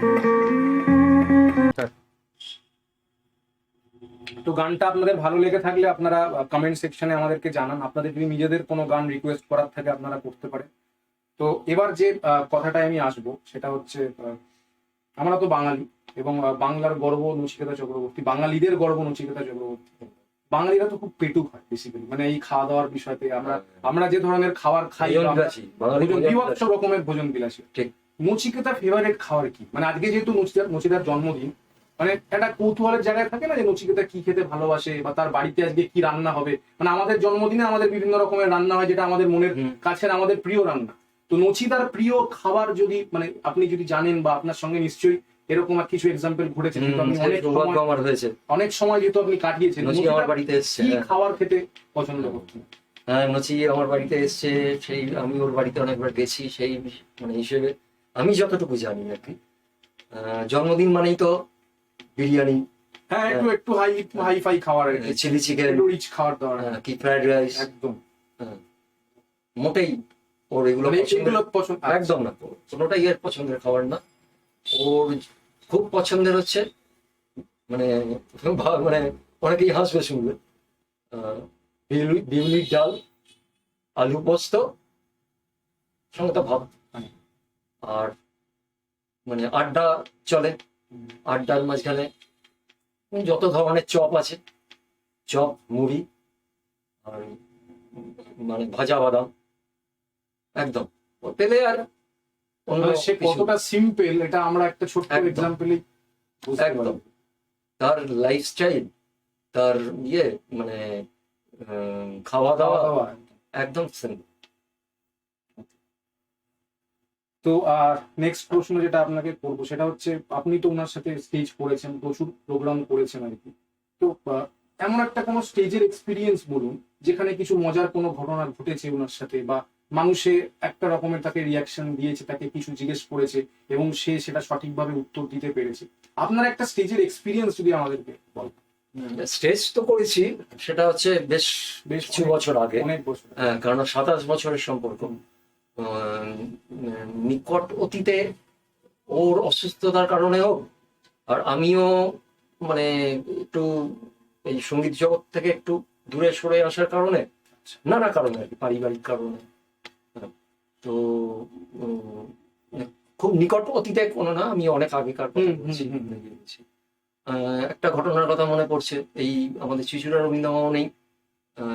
তো গানটা আপনাদের ভালো লেগে থাকলে আপনারা কমেন্ট সেকশনে আমাদেরকে জানান। আপনাদের যদি নিজেদের কোনো গান রিকোয়েস্ট করার থাকে আপনারা করতে পারেন। তো এবার যে কথাটায় আমি আসবো সেটা হচ্ছে, আমরা তো বাঙালি এবং বাংলার গর্ব নচিকেতা চক্রবর্তী, বাঙালিদের গর্ব নচিকেতা চক্রবর্তী। বাঙালিরা তো খুব পেটুক হয় বেসিক্যালি, মানে এই খাওয়া দাওয়ার বিষয়তে আমরা যে ধরনের খাবার খাই, ভোজন বিলাসী, বাঙালি ভোজন বিভৎস বিলাসী। রকমের ভোজন বিলাসী। ঠিক। নচিকেতা ফেভারিট খাবার কি? মানে আজকে যেহেতু নচিতার জন্মদিন, মানে একটা কৌতূহলের জায়গায় থাকে না যে নচিকেতা কি খেতে ভালোবাসে বা তার বাড়িতে আজকে কি রান্না হবে। মানে আমাদের জন্মদিনে আমাদের বিভিন্ন রকমের রান্না হয়, যেটা আমাদের মনের কাছের, আমাদের প্রিয় রান্না। তো নচিতার প্রিয় খাবার যদি মানে আপনি যদি জানেন বা আপনার সঙ্গে নিশ্চয়ই এরকম আর কিছু এক্সাম্পল ঘটেছে, যেহেতু আপনি আমার হয়েছে, অনেক সময় যেহেতু আপনি কাটিয়েছেন, নচি আমার বাড়িতে এসছে। কি খাবার খেতে পছন্দ করতেন? হ্যাঁ, নচি আমার বাড়িতে এসছে, সেই আমি ওর বাড়িতে অনেকবার গেছি, সেই মানে হিসেবে আমি যতটুকু জানি আর কি। জন্মদিন মানেই তো বিরিয়ানি, হ্যাঁ, একটু হাই ফাই খাবার আর কি, চিলি চিকেন, একটু রিচ খাবার দাবার, কি ফ্রাইড রাইস, একদম। মোটেই ওর এগুলো মানে পছন্দের, এগুলো পছন্দ একদম না, কোনোটাই এর পছন্দের খাবার না। ওর খুব পছন্দের হচ্ছে মানে মানে অনেকেই হাসবে শুনবে, বিউলির ডাল, আলু পোস্ত, সঙ্গে তো ভাত। আর মানে আড্ডা চলে, আড্ডার মাঝখানে যত ধরনের চপ আছে, চপ, মুড়ি, আর মানে ভাজা বাদাম, একদম ও পেলে আর অন্য মানে সে কিছু। কতটা সিম্পল এটা আমরা একটা ছোট্ট একদম। এক্সাম্পলই বুঝতে একদম। পারি। তার লাইফস্টাইল, তার ইয়ে মানে খাওয়া দাওয়া একদম সিম্পল। তো আর নেক্সট প্রশ্ন যেটা আপনাকে করবো সেটা হচ্ছে, আপনি তো ওনার সাথে স্টেজ করেছেন, প্রচুর প্রোগ্রাম করেছেন আর কি। তো এমন একটা কোনো স্টেজের এক্সপিরিয়েন্স বলুন যেখানে কিছু মজার কোনো ঘটনা ঘটেছে ওনার সাথে, বা মানুষে একটা রকমের তাকে রিয়াকশন দিয়েছে, তাকে কিছু জিজ্ঞেস করেছে এবং সে সেটা সঠিকভাবে উত্তর দিতে পেরেছে। আপনার একটা স্টেজের এক্সপিরিয়েন্স যদি আমাদেরকে বলেন। স্টেজ তো করেছি, সেটা হচ্ছে বেশ বেশ কিছু বছর আগে, অনেক বছর। হ্যাঁ, কারণ 27 বছরের সম্পর্ক। নিকট অতীতে ওর অসুস্থতার কারণে হোক, আর আমিও মানে একটু এই সঙ্গীত জগৎ থেকে একটু দূরে সরে আসার কারণে, নানা কারণে আর কি, পারিবারিক কারণে। তো খুব নিকট অতীতে কোনো না, আমি অনেক আগেকার কথা বলছি। একটা ঘটনার কথা মনে পড়ছে, এই আমাদের চুঁচুড়া রবীন্দ্রভবনেই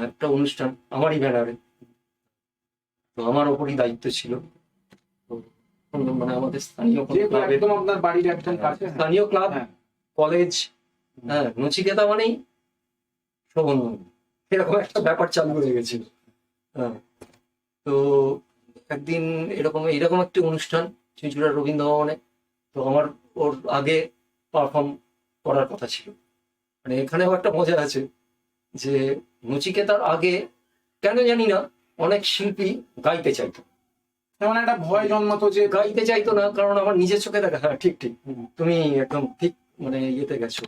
একটা অনুষ্ঠান, আমারই ব্যানারে। তো আমার ওপরই দায়িত্ব ছিল। তো মানে আমাদের স্থানীয় একদম আপনার বাড়ির একদম কাছে স্থানীয় ক্লাব, কলেজ, হ্যাঁ, নচিকেতা মানেই শোভন, এরকম একটা ব্যাপার চালু হয়ে গেছিল। হ্যাঁ, তো একদিন এরকম একটি অনুষ্ঠান চুঁচুড়া রবীন্দ্রভবনে। তো আমার ওর আগে পারফর্ম করার কথা ছিল। মানে এখানেও একটা মজা আছে যে নচিকেতার আগে কেন জানি না অনেক শিল্পী গাইতে চাইতো, মানে একটা ভয় জন্মাতো যে গাইতে চাইতো না, কারণ আমার নিজের চোখে দেখা, হ্যাঁ ঠিক ঠিক, তুমি একদম ঠিক মানে ইয়েতে গেছো।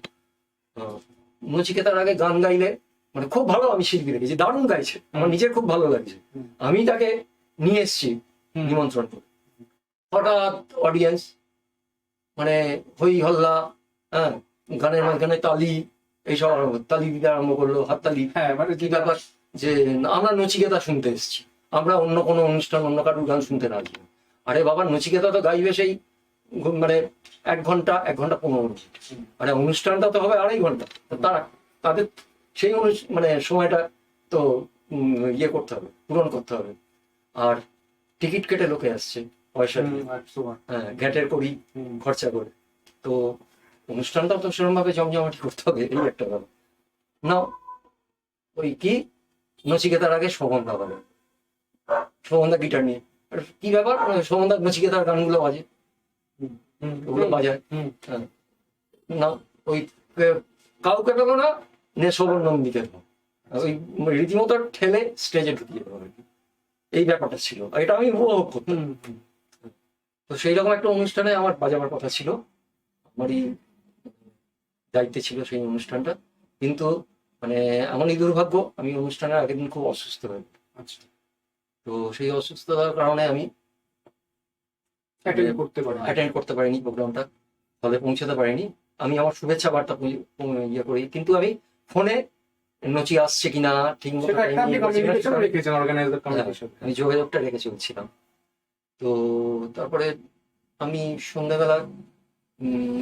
নচিকেতার আগে গান গাইলে মানে খুব ভালো, আমি শিল্পী দেখেছি দারুণ গাইছে, আমার নিজের খুব ভালো লাগছে, আমি তাকে নিয়ে এসছি নিমন্ত্রণ করে। হঠাৎ অডিয়েন্স মানে হই হল্লা, হ্যাঁ, গানের মাঝখানে তালি, এইসব তালি দিতে আরম্ভ করলো, হাততালি। হ্যাঁ, মানে কি ব্যাপার যে আমরা নচিকেতা শুনতে এসেছি, আমরা অন্য কোনো অনুষ্ঠান, অন্য কারোর গান শুনতে রাজি না। আরে বাবা, নচিকেতা তো গাইবে সেই মানে 1 ঘন্টা 1 ঘন্টা 15 মিনিট, মানে অনুষ্ঠানটা তো হবে 2.5 ঘন্টা। তারা তাদের সেই মানে সময়টা তো ইয়ে করতে হবে, পূরণ করতে হবে। আর টিকিট কেটে লোকে আসছে পয়সা দিয়ে, হ্যাঁ, ঘ্যাটের করি খরচা করে। তো অনুষ্ঠানটাও তো সেরকম ভাবে জমজমাটি করতে হবে, এই একটা ব্যাপার না। ওই কি নচিকেতার আগে শোভনদা বাজে, শোভনদা গিটার নিয়ে, কি ব্যাপার, শোভনদা নচিকেতার গানগুলো বাজে, ওগুলো বাজায়। হ্যাঁ, না ওই কাউকে পেলো না, নে শোভন নন্দীকে ওই রীতিমতো ঠেলে স্টেজে ঢুকিয়ে দেবো আর কি, এই ব্যাপারটা ছিল। এটা আমি উপভোগ করতাম। তো সেই রকম একটা অনুষ্ঠানে আমার বাজাবার কথা ছিল, আমারই দায়িত্বে ছিল সেই অনুষ্ঠানটা। কিন্তু মানে এমনই দুর্ভাগ্য, আমি অনুষ্ঠানের আগের দিন খুব অসুস্থ হই। আচ্ছা। তো সেই অসুস্থতার কারণে আমি অ্যাটেন্ড করতে পারিনি প্রোগ্রামটা। হলে পৌঁছাতে পারিনি। আমি আমার শুভেচ্ছা বার্তা ইয়ে করি, কিন্তু আমি ফোনে নচি আসছে কিনা ঠিক মতো সেটা একটা আপনি timing এ বলছি না, কমিউনিকেশন সেটা রেখেছেন, অর্গানাইজার কমিউনিকেশন। আমি যোগাযোগটা রেখে চলছিলাম। তো তারপরে আমি সন্ধ্যাবেলা উম,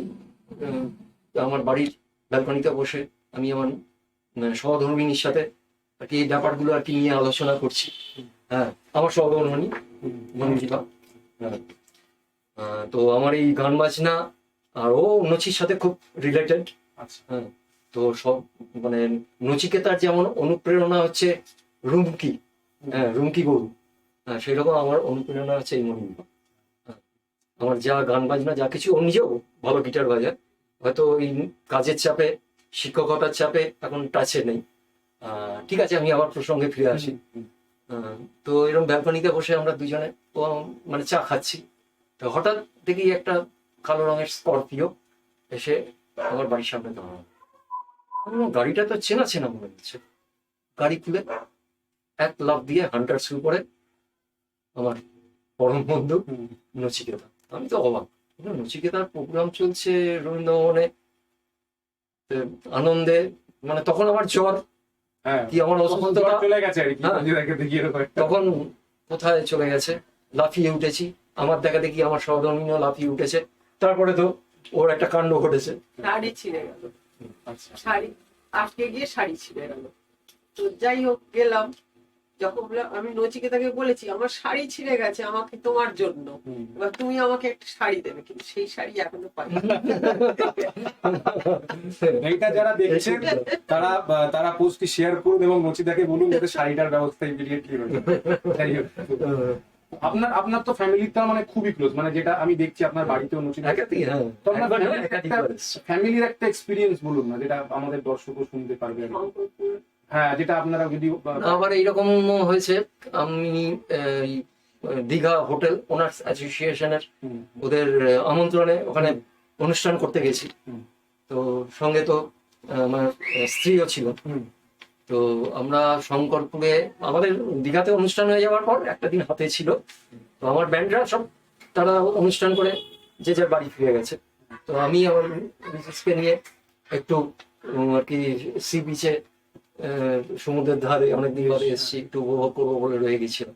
উম, আমার বাড়ির ব্যালকনিতে বসে আমি আমার সহধর্মিনীর সাথে আর কি এই ব্যাপারগুলো আর কি নিয়ে আলোচনা করছি। হ্যাঁ, আমার সহধর্মিনী মঞ্জিলা। হ্যাঁ, তো আমার এই গান বাজনা আর ও নচির সাথে খুব রিলেটেড। আচ্ছা। হ্যাঁ, তো সব মানে নচিকেতার যেমন অনুপ্রেরণা হচ্ছে রুমকি, হ্যাঁ রুমকি গরু, হ্যাঁ সেরকম আমার অনুপ্রেরণা হচ্ছে এই মণিমা। হ্যাঁ, আমার যা গান বাজনা যা কিছু, ও নিজেও ভালো গিটার বাজায়, হয়তো এই কাজের চাপে শিক্ষকতার চাপে এখন টাচে নেই। ঠিক আছে, আমি আবার প্রসঙ্গে ফিরে আসি। তো এরকম ব্যালকনিতে বসে আমরা দুজনে ও মানে চা খাচ্ছি, তো হঠাৎ দেখি একটা কালো রঙের স্করপিও এসে আমার বাড়ির সামনে দাঁড়ানো। আমি বললাম, গাড়িটা তো চেনা চেনা মনে হচ্ছে। গাড়ি খুলে এক লাফ দিয়ে হান্টার শুরু করে আমার পরম বন্ধু নচিকেতা। আমি তো অবাক, নচিকেতার প্রোগ্রাম চলছে রবীন্দ্রভবনে, আনন্দে, মানে তখন আমার জ্বর হ্যাঁ, কি আমার তখন অসুস্থতা জ্বর চলে গেছে আর কি, হ্যাঁ। মঞ্জিলাকে দেখিয়ে এরকম একটা। তখন কোথায় চলে গেছে, লাফিয়ে উঠেছি, আমার দেখা দেখি আমার সহধর্মিনীও লাফিয়ে উঠেছে। তারপরে তো ওর একটা কাণ্ড ঘটেছে। শাড়ি ছিঁড়ে গেল, আচ্ছা। শাড়ি আজকে গিয়ে শাড়ি ছিঁড়ে গেল। তো যাই হোক গেলাম, যখন আমি নচিকেতাকে বলেছি আমার শাড়ি ছিঁড়ে গেছে, আমাকে তোমার জন্য, এবার তুমি আমাকে একটা শাড়ি দেবে, কিন্তু সেই শাড়ি এখনো পাইনি। এইটা যারা দেখছেন তারা তারা পোস্টটি শেয়ার করুন এবং নচিদাকে বলুন যাতে শাড়িটার ব্যবস্থা ইমিডিয়েটলি হয়ে যায়। যাই হোক, আপনার আপনার তো ফ্যামিলিটা মানে খুবই ক্লোজ, মানে যেটা আমি দেখছি আপনার বাড়িতেও নচিদা, একাধিক, হ্যাঁ, তো আপনার একবার নয়, একাধিকবার এসেছে। ফ্যামিলির একটা এক্সপিরিয়েন্স বলুন না, যেটা আমাদের দর্শকও শুনতে পারবে আর কি। হ্যাঁ, যেটা আপনারা যদি আবার এইরকম হয়েছে, আমি এই দীঘা হোটেল ওনার্স অ্যাসোসিয়েশনের ওদের আমন্ত্রণে ওখানে অনুষ্ঠান করতে গেছি। তো সঙ্গে তো আমার স্ত্রীও ছিল। তো আমরা শঙ্করপুরে আমাদের দীঘাতে অনুষ্ঠান হয়ে যাওয়ার পর একটা দিন হাতে ছিল, তো আমার ব্যান্ডরা সব তারা অনুষ্ঠান করে যে যার বাড়ি ফিরে গেছে। তো আমি আমার মিসেসকে নিয়ে একটু আর কি সি বিচে সমুদ্রের ধারে অনেকদিন বাদে এসেছি, একটু উপভোগ করবো বলে রয়ে গেছিলাম।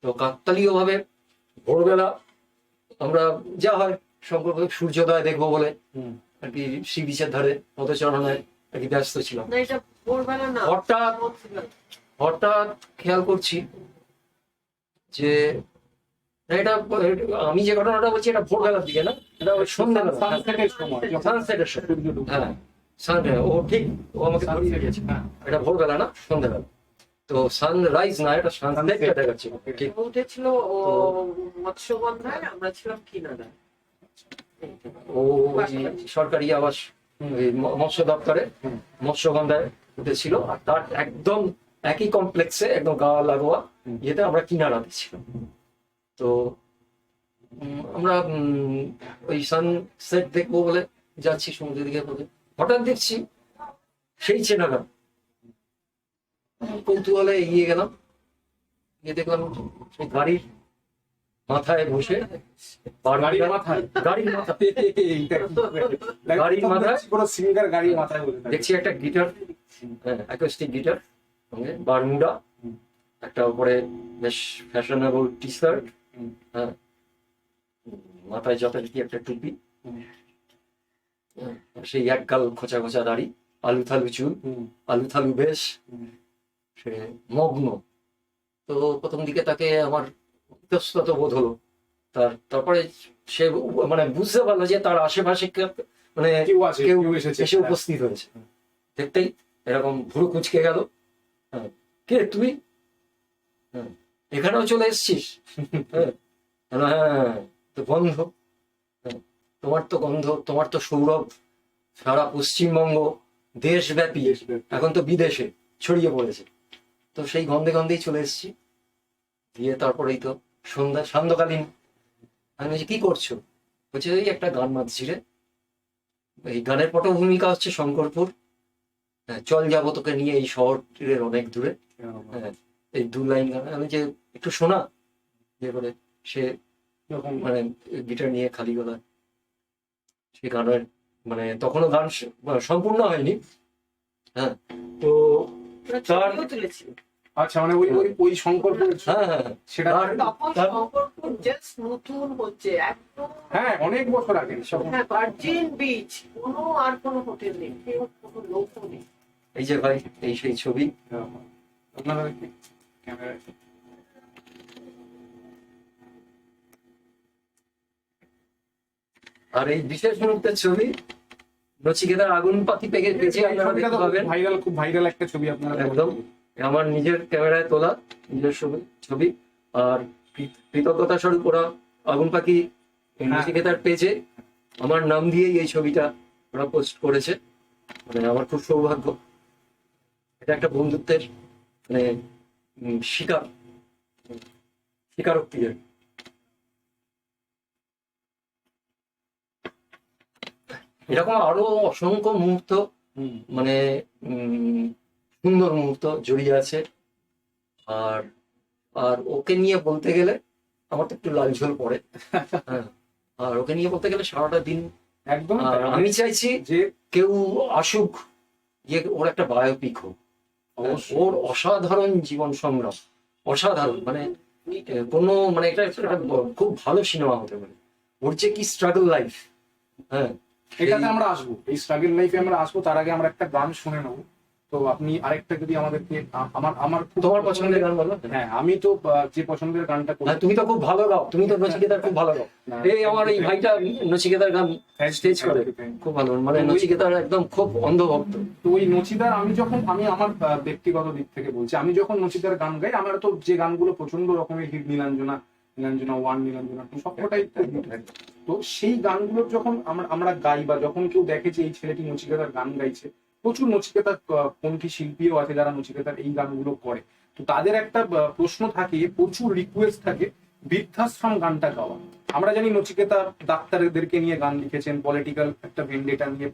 তো কাকতালীয় ভাবে ভোরবেলা আমরা যা হয় শঙ্করপুরে সূর্যোদয় দেখবো বলে আর কি সি বিচের ধারে পদচারণায় আর কি ব্যস্ত ছিলাম। না, এটা ভোরবেলা না, হঠাৎ হঠাৎ খেয়াল করছি যে না, এটা আমি যে ঘটনাটা বলছি এটা ভোরবেলার দিকে না, এটা ওই সন্ধ্যাবেলা, সানসেটের সময়, সানসেটের সময়। সূর্য ডুবে। হ্যাঁ, ও ঠিক, ও আমাকে ধরিয়ে দিয়েছে। হ্যাঁ। এটা ভোরবেলা না, সন্ধ্যাবেলা। তো সানরাইজ না, এটা সানসেটটা দেখাচ্ছে। ঠিক। উঠেছিল ও মৎস্যগন্ধায়, আমরা ছিলাম কিনারায়। ও ওই সরকারি আবাস, ওই মৎস্য দপ্তরে মৎস্যগন্ধায় উঠেছিল, আর তার একদম একই কমপ্লেক্সে একদম গা লাগোয়া ইয়েতে আমরা কিনারাতে ছিলাম। তো আমরা ওই সানসেট দেখবো বলে যাচ্ছি সমুদ্রের দিকে বলে, হঠাৎ দেখছি সেই চেনা গান। কৌতূহলে এগিয়ে গেলাম, গিয়ে দেখলাম সেই গাড়ির মাথায় বসে, গাড়ির মাথায় গাড়ির মাথায় গাড়ির মাথায় পুরো সিঙ্গার গাড়ির মাথায় বসে থাকে। দেখছি একটা গিটার, অ্যাকোস্টিক গিটার, সঙ্গে বারমুডা, একটা উপরে বেশ ফ্যাশনেবল টি শার্ট, হ্যাঁ, মাথায় যথারীতি একটা টুপি, সেই এক গাল খোঁচা খোঁচা দাড়ি, আলু থালু চুল, আলু থালু বেশ, সে মগ্ন। তো প্রথম দিকে তাকে আমার ইতস্তত বোধ হলো, তারপরে সে মানে বুঝতে পারলো যে তার আশেপাশে মানে কেউ আছে, কেউ কেউ এসেছে। এসে উপস্থিত হয়েছে। দেখতেই এরকম ভুরু কুঁচকে গেল, হ্যাঁ, কে তুই, হ্যাঁ, এখানেও চলে এসছিস, হ্যাঁ, হ্যাঁ, তো গন্ধ, হ্যাঁ, তোমার তো গন্ধ, তোমার তো সৌরভ সারা পশ্চিমবঙ্গ দেশব্যাপী, এখন তো বিদেশে ছড়িয়ে পড়েছে। তো সেই গন্ধে গন্ধেই চলে এসেছি। দিয়ে তারপরেই তো সন্ধ্যা, সান্ধ্যকালীন। আমি বলছি কি করছো? বলছে ওই একটা গান বাজছি রে, এই গানের পটভূমিকা হচ্ছে শঙ্করপুর, হ্যাঁ, চল যাবো তোকে নিয়ে এই শহরের অনেক দূরে, হ্যাঁ, এই 2 লাইন গান। আমি যে একটু শোনা, ইয়ে করে সে মানে গিটার নিয়ে খালি গলায় সেই গানের মানে তখনও গান সম্পূর্ণ হয়নি। হ্যাঁ, তো ওরা তার- ছবিও তুলেছিল। আচ্ছা, মানে ওই ওই ওই শঙ্করপুর হ্যাঁ হ্যাঁ হ্যাঁ। সেটা তার- তখন তার- শঙ্করপুর জাস্ট নতুন হচ্ছে একদম। হ্যাঁ, অনেক বছর আগে সব। হ্যাঁ, ভার্জিন বিচ, কোনো হোটেল নেই, কেউ কোনো লোকও নেই। এই যে ভাই, এই সেই ছবি। আপনারা কি ক্যামেরায় আর এই বিশেষ মুহূর্তের ছবি নচিকেতার আগুন পাতি পেয়েছে, আপনারা ছবিটা দেখতে তো পাবেন। ভাইরাল, খুব ভাইরাল একটা ছবি আপনারা একদম। আমার নিজের ক্যামেরায় তোলা নিজের ছবি। আর কৃতজ্ঞতা স্বরূপ ওরা আগুন পাখি নচিকেতার পেজে আমার নাম দিয়েই এই ছবিটা ওরা পোস্ট করেছে। মানে আমার খুব সৌভাগ্য, এটা একটা বন্ধুত্বের মানে স্বীকারোক্তি আর কি। এরকম আরো অসংখ্য মুহূর্ত মানে সুন্দর মুহূর্ত জড়িয়ে আছে। আর আর ওকে নিয়ে বলতে গেলে আমার তো একটু লাল ঝোল পড়ে। হ্যাঁ, আর ওকে নিয়ে বলতে গেলে সারাটা দিন। একদম। আর আমি চাইছি যে কেউ আসুক, গিয়ে ওর একটা বায়োপিক হোক। অবশ্যই। ওর অসাধারণ জীবন সংগ্রাম, অসাধারণ মানে কোনো মানে এটা একটা খুব ভালো সিনেমা হতে পারে। ওর যে কি স্ট্রাগল লাইফ। হ্যাঁ, এটাতে আমরা আসবো, এই স্ট্রাগল লাইফে আমরা আসবো। তার আগে আমরা একটা গান শুনে নেবো। তো আপনি আরেকটা যদি আমাদেরকে আমার আমার খুব তোমার পছন্দের গান বলো। হ্যাঁ, আমি তো যে পছন্দের গানটা করি। হ্যাঁ, তুমি তো খুব ভালো গাও, তুমি তো নচিকেতার খুব ভালো গাও। না, এই আমার এই ভাইটা নচিকেতার গান স্টেজ করে খুব ভালো, মানে নচিকেতার একদম খুব অন্ধভক্ত। তো ওই নচিদার আমি আমার ব্যক্তিগত দিক থেকে বলছি, আমি যখন নচিদার গান গাই, আমার তো যে গানগুলো প্রচন্ড রকমের হিট, নীলাঞ্জনা, নীলাঞ্জনা 1, নীলাঞ্জনা 2 সবকটাই হিট হয়। তো সেই গানগুলো যখন আমরা গাই বা যখন কেউ দেখে যে এই ছেলেটি নচিকেতার গান গাইছে, প্রচুর নচিকেতার পন্থী শিল্পীও আছে যারা নচিকেতার এই গানগুলো করে। তো তাদের একটা প্রশ্ন থাকে, প্রচুর রিকোয়েস্ট থাকে বৃদ্ধাশ্রম গানটা গাওয়া। আমরা জানি নচিকেতা ডাক্তারদেরকে নিয়ে গান লিখেছেন, পলিটিক্যাল একটা ভেন্ডেটা নিয়ে,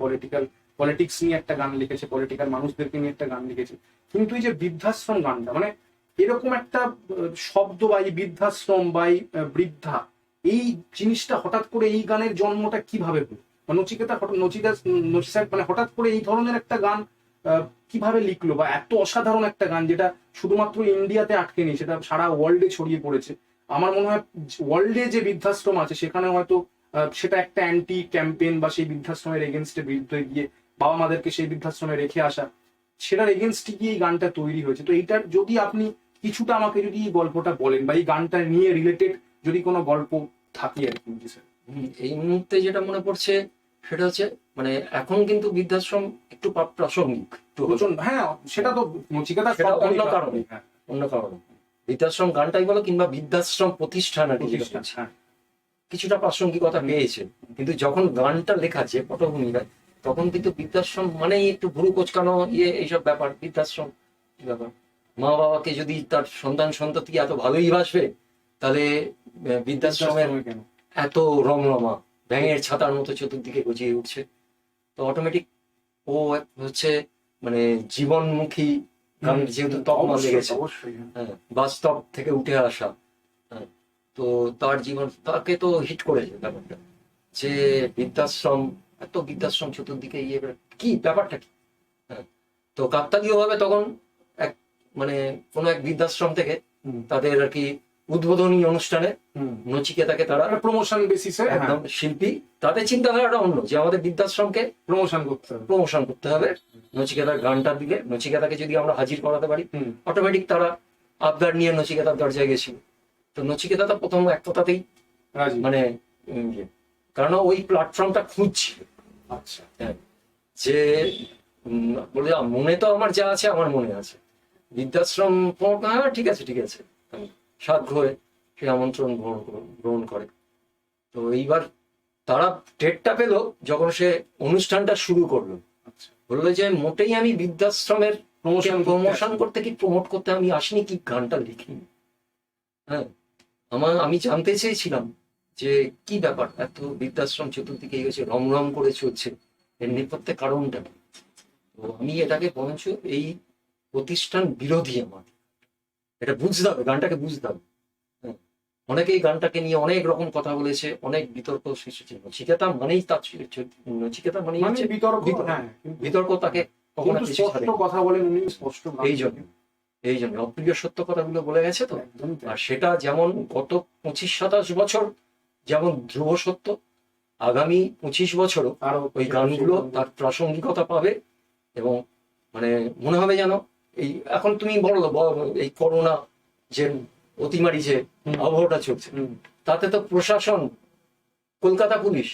পলিটিক্স নিয়ে একটা গান লিখেছে, পলিটিক্যাল মানুষদেরকে নিয়ে একটা গান লিখেছে। কিন্তু এই যে বৃদ্ধাশ্রম গানটা, মানে এরকম একটা শব্দ বা এই বৃদ্ধাশ্রম বা এই বৃদ্ধা, এই জিনিসটা হঠাৎ করে এই গানের জন্মটা কিভাবে হলো? নচিকেতা মানে হঠাৎ করে এই ধরনের একটা গান কিভাবে লিখলো, বা এত অসাধারণ একটা গান যেটা শুধুমাত্র ইন্ডিয়াতে আটকে নেই, সেটা সারা ওয়ার্ল্ডে ছড়িয়ে পড়েছে। আমার মনে হয় ওয়ার্ল্ডে যে বৃদ্ধাশ্রম আছে সেখানে হয়তো সেটা একটা অ্যান্টি ক্যাম্পেইন বা সেই বৃদ্ধাশ্রমের এগেনস্টে বিরুদ্ধে গিয়ে বাবা মাদেরকে সেই বৃদ্ধাশ্রমে রেখে আসা, সেটার এগেনস্টে গিয়ে এই গানটা তৈরি হয়েছে। তো এইটার যদি আপনি কিছুটা আমাকে যদি এই গল্পটা বলেন, বা এই গানটা নিয়ে রিলেটেড যদি কোনো গল্প থাকে আর কি। স্যার, এই মুহূর্তে যেটা মনে পড়ছে সেটা হচ্ছে মানে এখন কিন্তু বৃদ্ধাশ্রম একটু প্রাসঙ্গিক, একটু প্রচন্ড। হ্যাঁ, সেটা তো নচিকেতা সেটা সব অন্য গানই কারণে। হ্যাঁ, অন্য কারণে বৃদ্ধাশ্রম গানটাই বলো কিংবা বৃদ্ধাশ্রম প্রতিষ্ঠান আর কি যেটা প্রতিষ্ঠান, বলছি, হ্যাঁ। কিছুটা প্রাসঙ্গিকতা পেয়েছে। কিন্তু যখন গানটা লেখা যে পটভূমিকায়, তখন কিন্তু বৃদ্ধাশ্রম মানেই একটু ভুরু কোচকানো এইসব ব্যাপার। বৃদ্ধাশ্রম ব্যাপার, মা বাবাকে যদি তার সন্তান সন্ততি এত ভালোই বাসবে, তাহলে বৃদ্ধাশ্রমের কেন? এত রমরমা ব্যাঙের ছাতার মতো চতুর্দিকে গজিয়ে উঠছে। তো অটোমেটিক ও হচ্ছে মানে জীবনমুখী গান, যেহেতু তকমা লেগেছে, অবশ্যই। হ্যাঁ, বাস্তব থেকে উঠে আসা। হ্যাঁ, তো তার জীবন তাকে তো হিট করেছে ব্যাপারটা, যে বৃদ্ধাশ্রম, এত বৃদ্ধাশ্রম চতুর্দিকে কি ব্যাপারটা কি। হ্যাঁ, তো কাকতালীয় ভাবে তখন এক মানে কোনো এক বৃদ্ধাশ্রম থেকে তাদের আর কি উদ্বোধনী অনুষ্ঠানে নচিকেতাকে তারা প্রমোশন বেসিসে একদম শিল্পী, তাদের চিন্তাধারাটা অন্য, যে আমাদের বৃদ্ধাশ্রমকে প্রমোশন করতে হবে। প্রমোশন করতে হবে। নচিকেতার গানটা দিলে, নচিকেতাকে যদি আমরা হাজির করাতে পারি, অটোমেটিক তারা আবদার নিয়ে নচিকেতার দরজায় গেছিল। তো নচিকেতা তো প্রথম এক কথাতেই রাজি। মানে কারণ ওই প্ল্যাটফর্মটা খুঁজছিল। আচ্ছা, হ্যাঁ, যে বলে মনে তো আমার যা আছে আমার মনে আছে, বৃদ্ধাশ্রম হ্যাঁ ঠিক আছে ঠিক আছে, সাধ্য হয়ে সে আমন্ত্রণ গ্রহণ করে। তো এইবার তারা ডেটটা পেল যখন সে অনুষ্ঠানটা শুরু করলো। আচ্ছা। বললো যে মোটেই আমি বৃদ্ধাশ্রমের প্রমোশন করতে করতে কি প্রমোট করতে আমি আসিনি, কি গানটা লিখিনি। হ্যাঁ, আমি জানতে চেয়েছিলাম যে কি ব্যাপার, এত বৃদ্ধাশ্রম চতুর্দিকে গেছে, রমরম করে চলছে, এর নেপথ্যে কারণটা কি। তো আমি এটাকে বরঞ্চ এই প্রতিষ্ঠান বিরোধী, আমার এটা বুঝতে হবে, গানটাকে বুঝতে হবে। অনেকে এই গানটাকে নিয়ে অনেক রকম কথা বলেছে, অনেক বিতর্ক সৃষ্টি ছিল। নচিকেতা মানেই তার নচিকেতা মানেই মানে হচ্ছে বিতর্ক, বিতর্ক। হ্যাঁ, কিন্তু বিতর্ক তাকে কখনো কিন্তু কিছু ছাড়ে স্পষ্ট কথা বলেন উনি, স্পষ্ট ভাবে। এই জন্য অপ্রিয় সত্য কথাগুলো বলে গেছে তো। একদমই তাই। আর সেটা যেমন গত 25-27 বছর যেমন ধ্রুব সত্য, আগামী 25 বছরও আরো ওই গানগুলো তার প্রাসঙ্গিকতা পাবে। এবং মানে মনে হবে যেন এই এখন তুমি বলো এই করোনা যে অতিমারি যে হুম। আবহাওয়াটা চলছে, হুম। তাতে তো প্রশাসন, কলকাতা পুলিশ,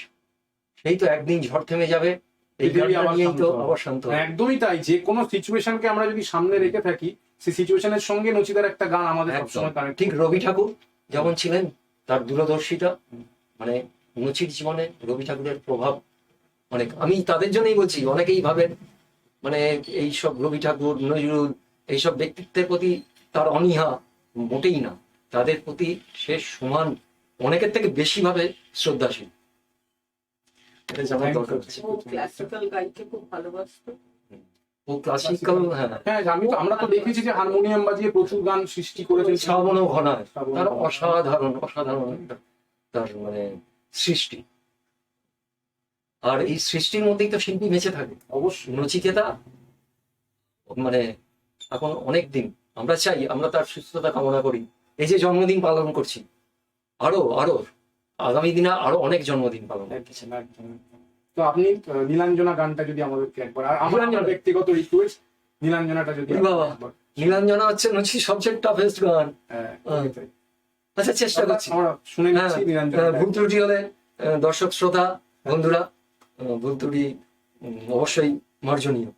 সেই তো একদিন ঝড় থেমে যাবে, এই পৃথিবী গানটা আবার নিয়েই তো শান্ত হবে। আবার শান্ত হবে। একদমই তাই, যে কোনো সিচুয়েশনকে আমরা যদি সামনে রেখে থাকি, সেই সিচুয়েশনের সঙ্গে নচিদার একটা গান আমাদের একদম। সবসময় কানেক্ট। ঠিক রবি ঠাকুর যেমন ছিলেন, তার দূরদর্শিতা, মানে নচির জীবনে রবি ঠাকুরের প্রভাব অনেক। আমি তাদের জন্যই বলছি, অনেকেই ভাবেন মানে এইসব রবি ঠাকুর, নজরুল, এইসব ব্যক্তিত্বের প্রতি তার অনীহা, মোটেই না। তাদের প্রতি সে সমান, অনেকের থেকে বেশি ভাবে শ্রদ্ধাশীল। এটা জানার দরকার আছে। ও ক্লাসিক্যাল গাইতে খুব ভালোবাসতো। ও ক্লাসিক্যাল, হ্যাঁ, হ্যাঁ, আমরা তো দেখেছি যে হারমোনিয়াম বাজিয়ে প্রচুর গান সৃষ্টি করেছেন। শ্রাবণ ঘনায় শ্রাবণ তার ঘনায়। অসাধারণ অসাধারণ একটা তার মানে সৃষ্টি। আর এই সৃষ্টির মধ্যেই তো শিল্পী বেঁচে থাকে। অবশ্যই। নচিকেতা মানে এখন অনেক দিন, আমরা চাই, আমরা তার সুস্থতা কামনা করি। এই যে জন্মদিন পালন করছি, আরো আরো আগামী দিনে আরো অনেক জন্মদিন পালন করতে চাই। একদম, একদম। তো আপনি নীলাঞ্জনা গানটা যদি আমাদেরকে একবার, আর আমার নীলাঞ্জনা? ব্যক্তিগত রিকোয়েস্ট, নীলাঞ্জনাটা যদি ওই বাবা, একবার। নীলাঞ্জনা হচ্ছে নচির সবচেয়ে টাফেস্ট গান। হ্যাঁ, একদমই তাই। আচ্ছা, চেষ্টা করছি। আমরা শুনে হ্যাঁ, নিচ্ছি নীলাঞ্জনা। ভুল ত্রুটি হলে দর্শক শ্রোতা বন্ধুরা, ভুল ত্রুটি অবশ্যই মার্জনীয়।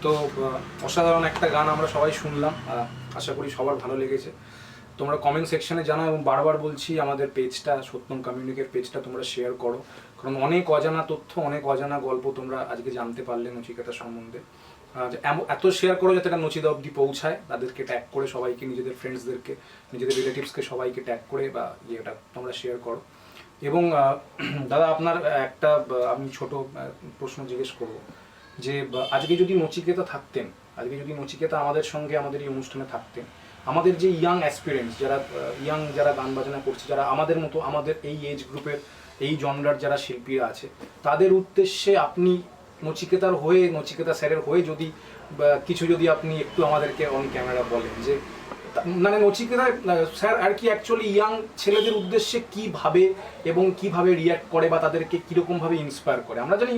তো অসাধারণ একটা গান আমরা সবাই শুনলাম, আশা করি সবার ভালো লেগেছে। তোমরা কমেন্ট সেকশনে জানাও, এবং বারবার বলছি আমাদের পেজটা, সত্যম কমিউনিকের পেজটা তোমরা শেয়ার করো, কারণ অনেক অজানা তথ্য, অনেক অজানা গল্প তোমরা আজকে জানতে পারলে নচিকেতা সম্বন্ধে। এত শেয়ার করো যাতে এটা নচিদা অবধি পৌঁছায়, তাদেরকে ট্যাগ করে সবাইকে, নিজেদের ফ্রেন্ডসদেরকে, নিজেদের রিলেটিভসকে সবাইকে ট্যাগ করে বা ইয়েটা তোমরা শেয়ার করো। এবং দাদা আপনার একটা আমি ছোট প্রশ্ন জিজ্ঞেস করবো, যে আজকে যদি নচিকেতা থাকতেন, আজকে যদি নচিকেতা আমাদের সঙ্গে আমাদের এই অনুষ্ঠানে থাকতেন, আমাদের যে ইয়াং অ্যাসপিরেন্টস, যারা গান বাজনা করছে, যারা আমাদের মতো, আমাদের এই এজ গ্রুপের, এই জনরার যারা শিল্পীরা আছে, তাদের উদ্দেশ্যে আপনি নচিকেতার হয়ে, নচিকেতা স্যারের হয়ে যদি কিছু যদি আপনি একটু আমাদেরকে অন ক্যামেরা বলেন, যে মানে নচিকেতা স্যার আর কি অ্যাকচুয়ালি ইয়াং ছেলেদের উদ্দেশ্যে কি ভাবে এবং কিভাবে রিয়্যাক্ট করে, বা তাদেরকে কিরকম ভাবে ইন্সপায়ার করে। আমরা জানি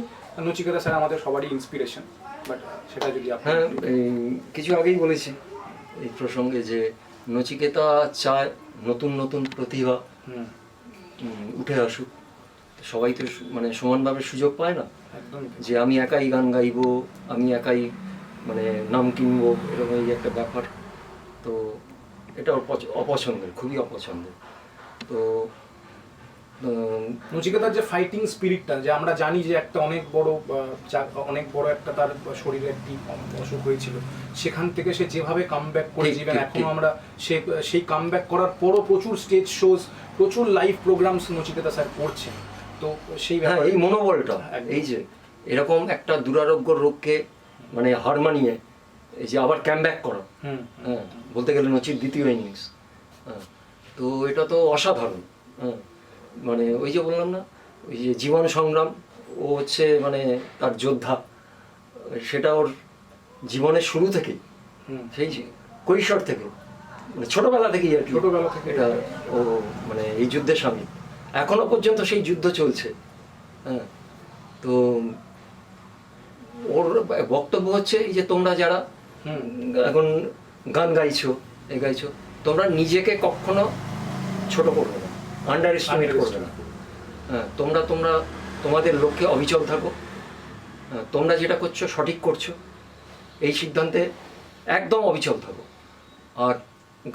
নচিকেতা স্যার আমাদের সবারই ইন্সপিরেশন, বাট সেটা যদি আপনি হ্যাঁ, কিছু আগেই বলেছি এই প্রসঙ্গে যে নচিকেতা চায় নতুন নতুন প্রতিভা উঠে আসুক। সবাই তো মানে সমানভাবে সুযোগ পায় না, একদমই যে আমি একাই গান গাইবো, আমি একাই মানে নাম কিনবো, এরকম এই একটা ব্যাপার। তো এটা অপছন্দের, খুবই অপছন্দের। তো নচিকেতার যে ফাইটিং স্পিরিটটা, যে আমরা জানি যে একটা অনেক বড় একটা তার শরীরে একটি অসুখ হয়েছিল, সেখান থেকে সে যেভাবে কামব্যাক করে জীবন, এখনো আমরা সেই কামব্যাক করার পরও প্রচুর স্টেজ শোজ, প্রচুর লাইভ প্রোগ্রামস নচিকেতা স্যার করছেন। তো সেই হ্যাঁ, এই মনোবলটা, এই যে এরকম একটা দুরারোগ্য রোগকে মানে হার মানিয়ে এই যে আবার ক্যামব্যাক করা, হ্যাঁ, বলতে গেলে নচির দ্বিতীয় ইনিংস। হ্যাঁ, তো এটা তো অসাধারণ। হ্যাঁ, মানে ওই যে বললাম না, ওই যে জীবন সংগ্রাম, ও হচ্ছে মানে তার যোদ্ধা, সেটা ওর জীবনের শুরু থেকে, সেই কৈশোর থেকে, মানে ছোটবেলা থেকেই আর কি, ছোটবেলা থেকে এটা ও মানে এই যুদ্ধে সামিল, এখনো পর্যন্ত সেই যুদ্ধ চলছে। হ্যাঁ, তো ওর বক্তব্য হচ্ছে এই যে তোমরা যারা এখন গান গাইছো, তোমরা নিজেকে কখনো ছোট করবে না, আন্ডার এস্টিমেট করবে না। হ্যাঁ, তোমরা তোমাদের লক্ষ্যে অবিচল থাকো। হ্যাঁ, তোমরা যেটা করছো সঠিক করছো, এই সিদ্ধান্তে একদম অবিচল থাকো। আর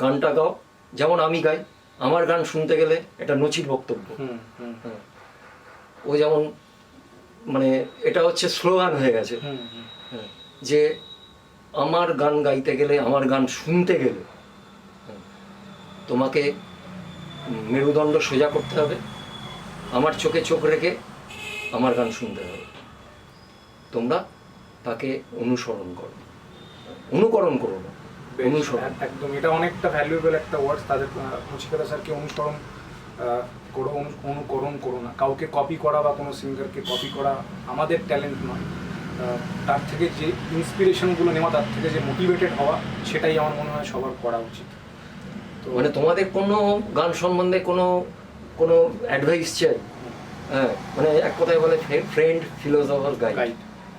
গানটা গাও যেমন আমি গাই, আমার গান শুনতে গেলে এটা নচির বক্তব্য। হ্যাঁ, ও যেমন মানে এটা হচ্ছে স্লোগান হয়ে গেছে, হ্যাঁ, যে আমার গান গাইতে গেলে, আমার গান শুনতে গেলে তোমাকে মেরুদণ্ড সোজা করতে হবে, আমার চোখে চোখ রেখে আমার গান শুনতে হবে। তোমরা তাকে অনুকরণ করো না, অনুসরণ। একদম, এটা অনেকটা ভ্যালুয়েবল একটা ওয়ার্ড। তাদের নচিকেতা স্যারকে অনুকরণ করো না। কাউকে কপি করা বা কোনো সিঙ্গারকে কপি করা আমাদের ট্যালেন্ট নয়। তার থেকে যে ইন্সপিরেশনগুলো নেওয়া, তার থেকে যে মোটিভেটেড হওয়া, সেটাই আমার মনে হয় সবার করা উচিত। তো মানে তোমাদের কোনো গান সম্বন্ধে কোনো অ্যাডভাইস চাই? হ্যাঁ, মানে এক কথায় বলে ফ্রেন্ড, ফিলোসফার, গাইড।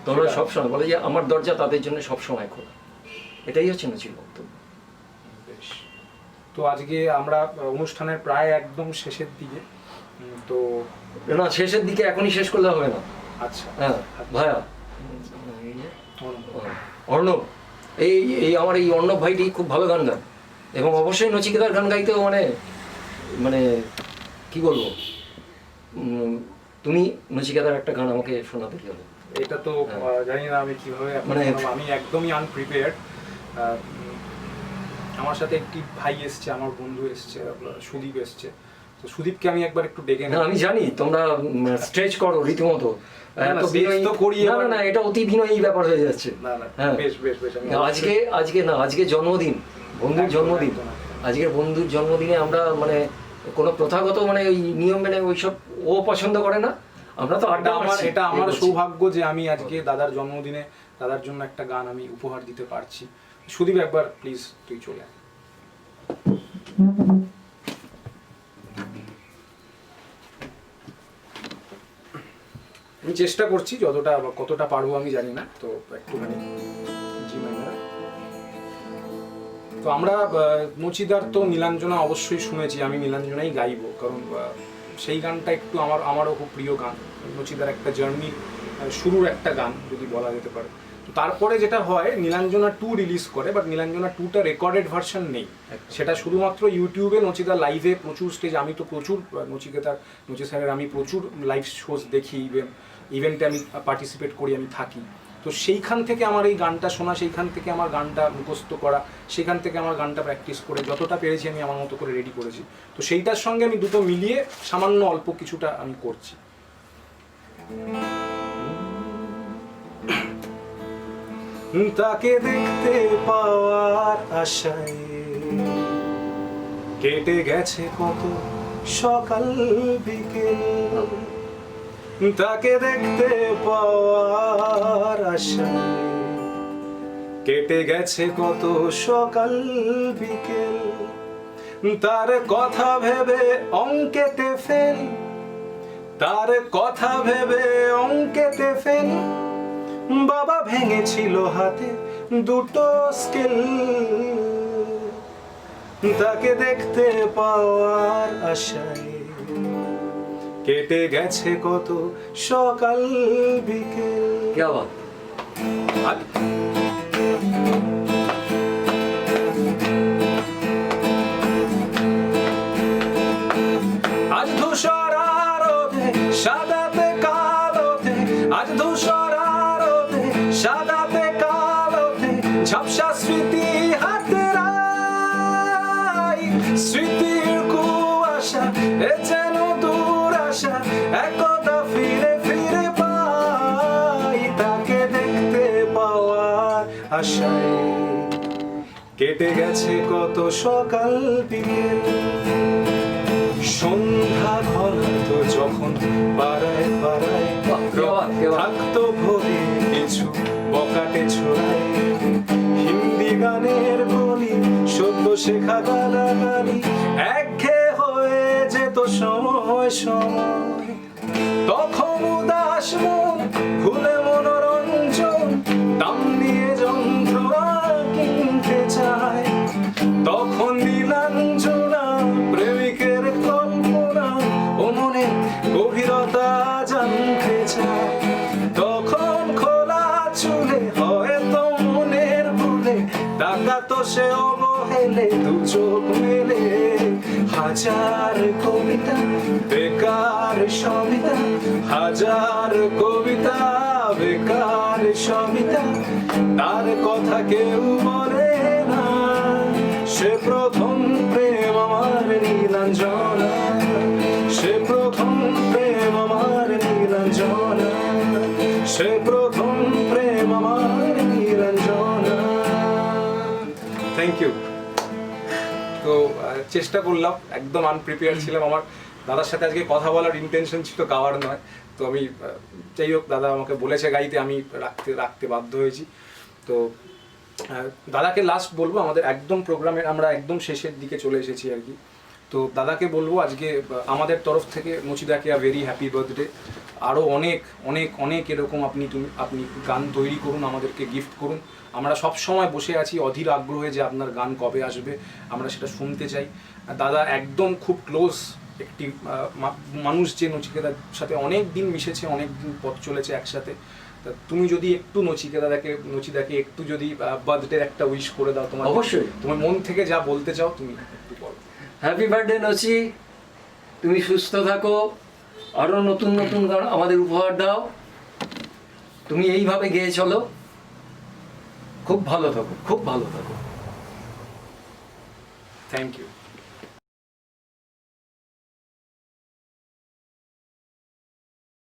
তোমরা সবসময় বলে যে আমার দরজা তাদের জন্য সবসময় খোলা, এটাই হচ্ছে নচির বক্তব্য। তো আজকে আমরা অনুষ্ঠানের প্রায় একদম শেষের দিকে, তো না, শেষের দিকে এখনই শেষ করলে হবে না। আচ্ছা, হ্যাঁ ভাইয়া, অর্ণব, এই আমার এই অর্ণব ভাইটি খুব ভালো গান গায়, এবং অবশ্যই নচিকেতার গান গাইতেও মানে কি বলবো, তুমি নচিকেতার একটা গান আমাকে শোনাতে কি হবে? এটা তো জানি না আমি কিভাবে, মানে আমি একদমই আনপ্রিপেয়ার্ড। আমার সাথে একটি ভাই এসছে, আমার বন্ধু এসছে, সুদীপ এসছে। তো সুদীপকে আমি একবার একটু ডেকে না, আমি জানি তোমরা স্ট্রেচ করো রীতিমতো, না এটা অতি বিনয়ী ব্যাপার হয়ে যাচ্ছে। আজকে জন্মদিন, বন্ধুর জন্মদিন। আজকের বন্ধুর জন্মদিনে আমরা মানে কোনো প্রথাগত মানে ওই নিয়ম মেনে ওইসব ও পছন্দ করে না, আমরা তো আড্ডা মারছি। এটা আমার সৌভাগ্য যে আমি আজকে দাদার জন্মদিনে দাদার জন্য একটা গান আমি উপহার দিতে পারছি। সুদীপ, একবার প্লিজ তুই চলে আয়। আমি চেষ্টা করছি যতটা, কতটা পারবো আমি জানি না, তো একটুখানি জি মাইনার। তো আমরা নচিদার তো নীলাঞ্জনা অবশ্যই শুনেছি, আমি নীলাঞ্জনাই গাইবো, কারণ সেই গানটা একটু আমারও খুব প্রিয় গান, নচিদার একটা জার্নি শুরুর একটা গান যদি বলা যেতে পারে। তো তারপরে যেটা হয়, নীলাঞ্জনা 2 রিলিজ করে, বাট নীলাঞ্জনা 2টা রেকর্ডেড ভার্সন নেই, সেটা শুধুমাত্র ইউটিউবে নচিদা লাইভে প্রচুর স্টেজ, আমি তো প্রচুর নচি স্যারের আমি প্রচুর লাইভ শোজ দেখি, ইভেন্টে আমি পার্টিসিপেট করি, আমি থাকি। তো সেইখান থেকে আমার এই গানটা শোনা, সেইখান থেকে আমার গানটা মুখস্থ করা, সেখান থেকে আমার গানটা প্র্যাকটিস করে যতটা পেরেছি আমি আমার মতো করে রেডি করেছি। তো সেইটার সঙ্গে আমি দুটো মিলিয়ে সামান্য অল্প কিছুটা আমি করছি। তাকে দেখতে পাওয়ার আশায় কেটে গেছে কত সকাল বিকেল, তাকে দেখতে পাওয়ার আশায় কেটে গেছে কত সকাল বিকেল, তার কথা ভেবে অঙ্কেতে ফেল, তার কথা ভেবে অঙ্কেতে ফেল, বাবা ভেঙেছিল হাতে দুটো স্কেল, তাকে দেখতে পাওয়ার আশায় কেটে গেছে কত সকাল বিকেল। क्या बात। আজ ধূসর আলোতে সাদাতে কালোতে, আজ ধূসর আলোতে সাদাতে কালোতে, ঝাপসা স্মৃতি হাতে রাই, স্মৃতির কুয়াশা এ যেন দুরাশা, একদা ফিরে ফিরে পাই, তাকে দেখতে পাওয়ার আশায় কেটে গেছে কত সকাল বিকেল। সন্ধ্যা ঘনাতো যখন পাড়ায় পাড়ায় থাকতো ভরে কিছু বকাটে ছড়ায়, হিন্দি গানের বলি সদ্য শেখা গালাগালি একঘেয়ে হয়ে যেত সময় সময়, তখন উদাস মন ভুলে মনোরঞ্জন দাম দিয়ে যন্ত্রণা কিনতে চায়, তখন নীলাঞ্জনা প্রেমিকের কল্পনা ও মনে গভীরতা জানতে চায়, তখন খোলা চুলে হয়তো মনের ভুলে তাকাতো সে অবহেলে দু চোখ মেলে, হাজার কবিতা বেকার সবিতা, হাজার কবিতা বেকার সবিতা, তার কথা কেউ বলে না, সে প্রথম প্রেম আমার নীলাঞ্জনা, সে প্রথম প্রেম আমার নীলাঞ্জনা, সে প্রথম প্রেম আমার নীলাঞ্জনা। Thank you. তো চেষ্টা করলাম, একদম আনপ্রিপেয়ার ছিলাম, আমার দাদার সাথে আজকে কথা বলার ইন্টেনশন ছিল, গাওয়ার নয়। তো আমি যাই হোক, দাদা আমাকে বলেছে গাইতে, আমি রাখতে বাধ্য হয়েছি। তো দাদাকে লাস্ট বলবো, আমাদের একদম প্রোগ্রামের আমরা একদম শেষের দিকে চলে এসেছি আর কি। তো দাদাকে বলবো আজকে আমাদের তরফ থেকে নচিদাকে ভেরি হ্যাপি বার্থডে, আরও অনেক অনেক অনেক এরকম আপনি গান তৈরি করুন, আমাদেরকে গিফট করুন। আমরা সব সময় বসে আছি অধীর আগ্রহে যে আপনার গান কবে আসবে, আমরা সেটা শুনতে চাই। দাদা একদম খুব ক্লোজ একটি মানুষ, যে নচিকেতার সাথে অনেক দিন মিশেছে, অনেক দিন পথ চলেছে একসাথে। তুমি যদি একটু নচিদাকে একটু যদি বার্থডে একটা উইশ করে দাও, তোমার অবশ্যই, তোমার মন থেকে যা বলতে চাও তুমি একটু বলো। হ্যাপি বার্থডে নচি, তুমি সুস্থ থাকো, আরো নতুন নতুন গান আমাদের উপহার দাও, তুমি এইভাবে গেয়ে চলো, খুব ভালো থাকো, খুব ভালো থাকো। Thank you.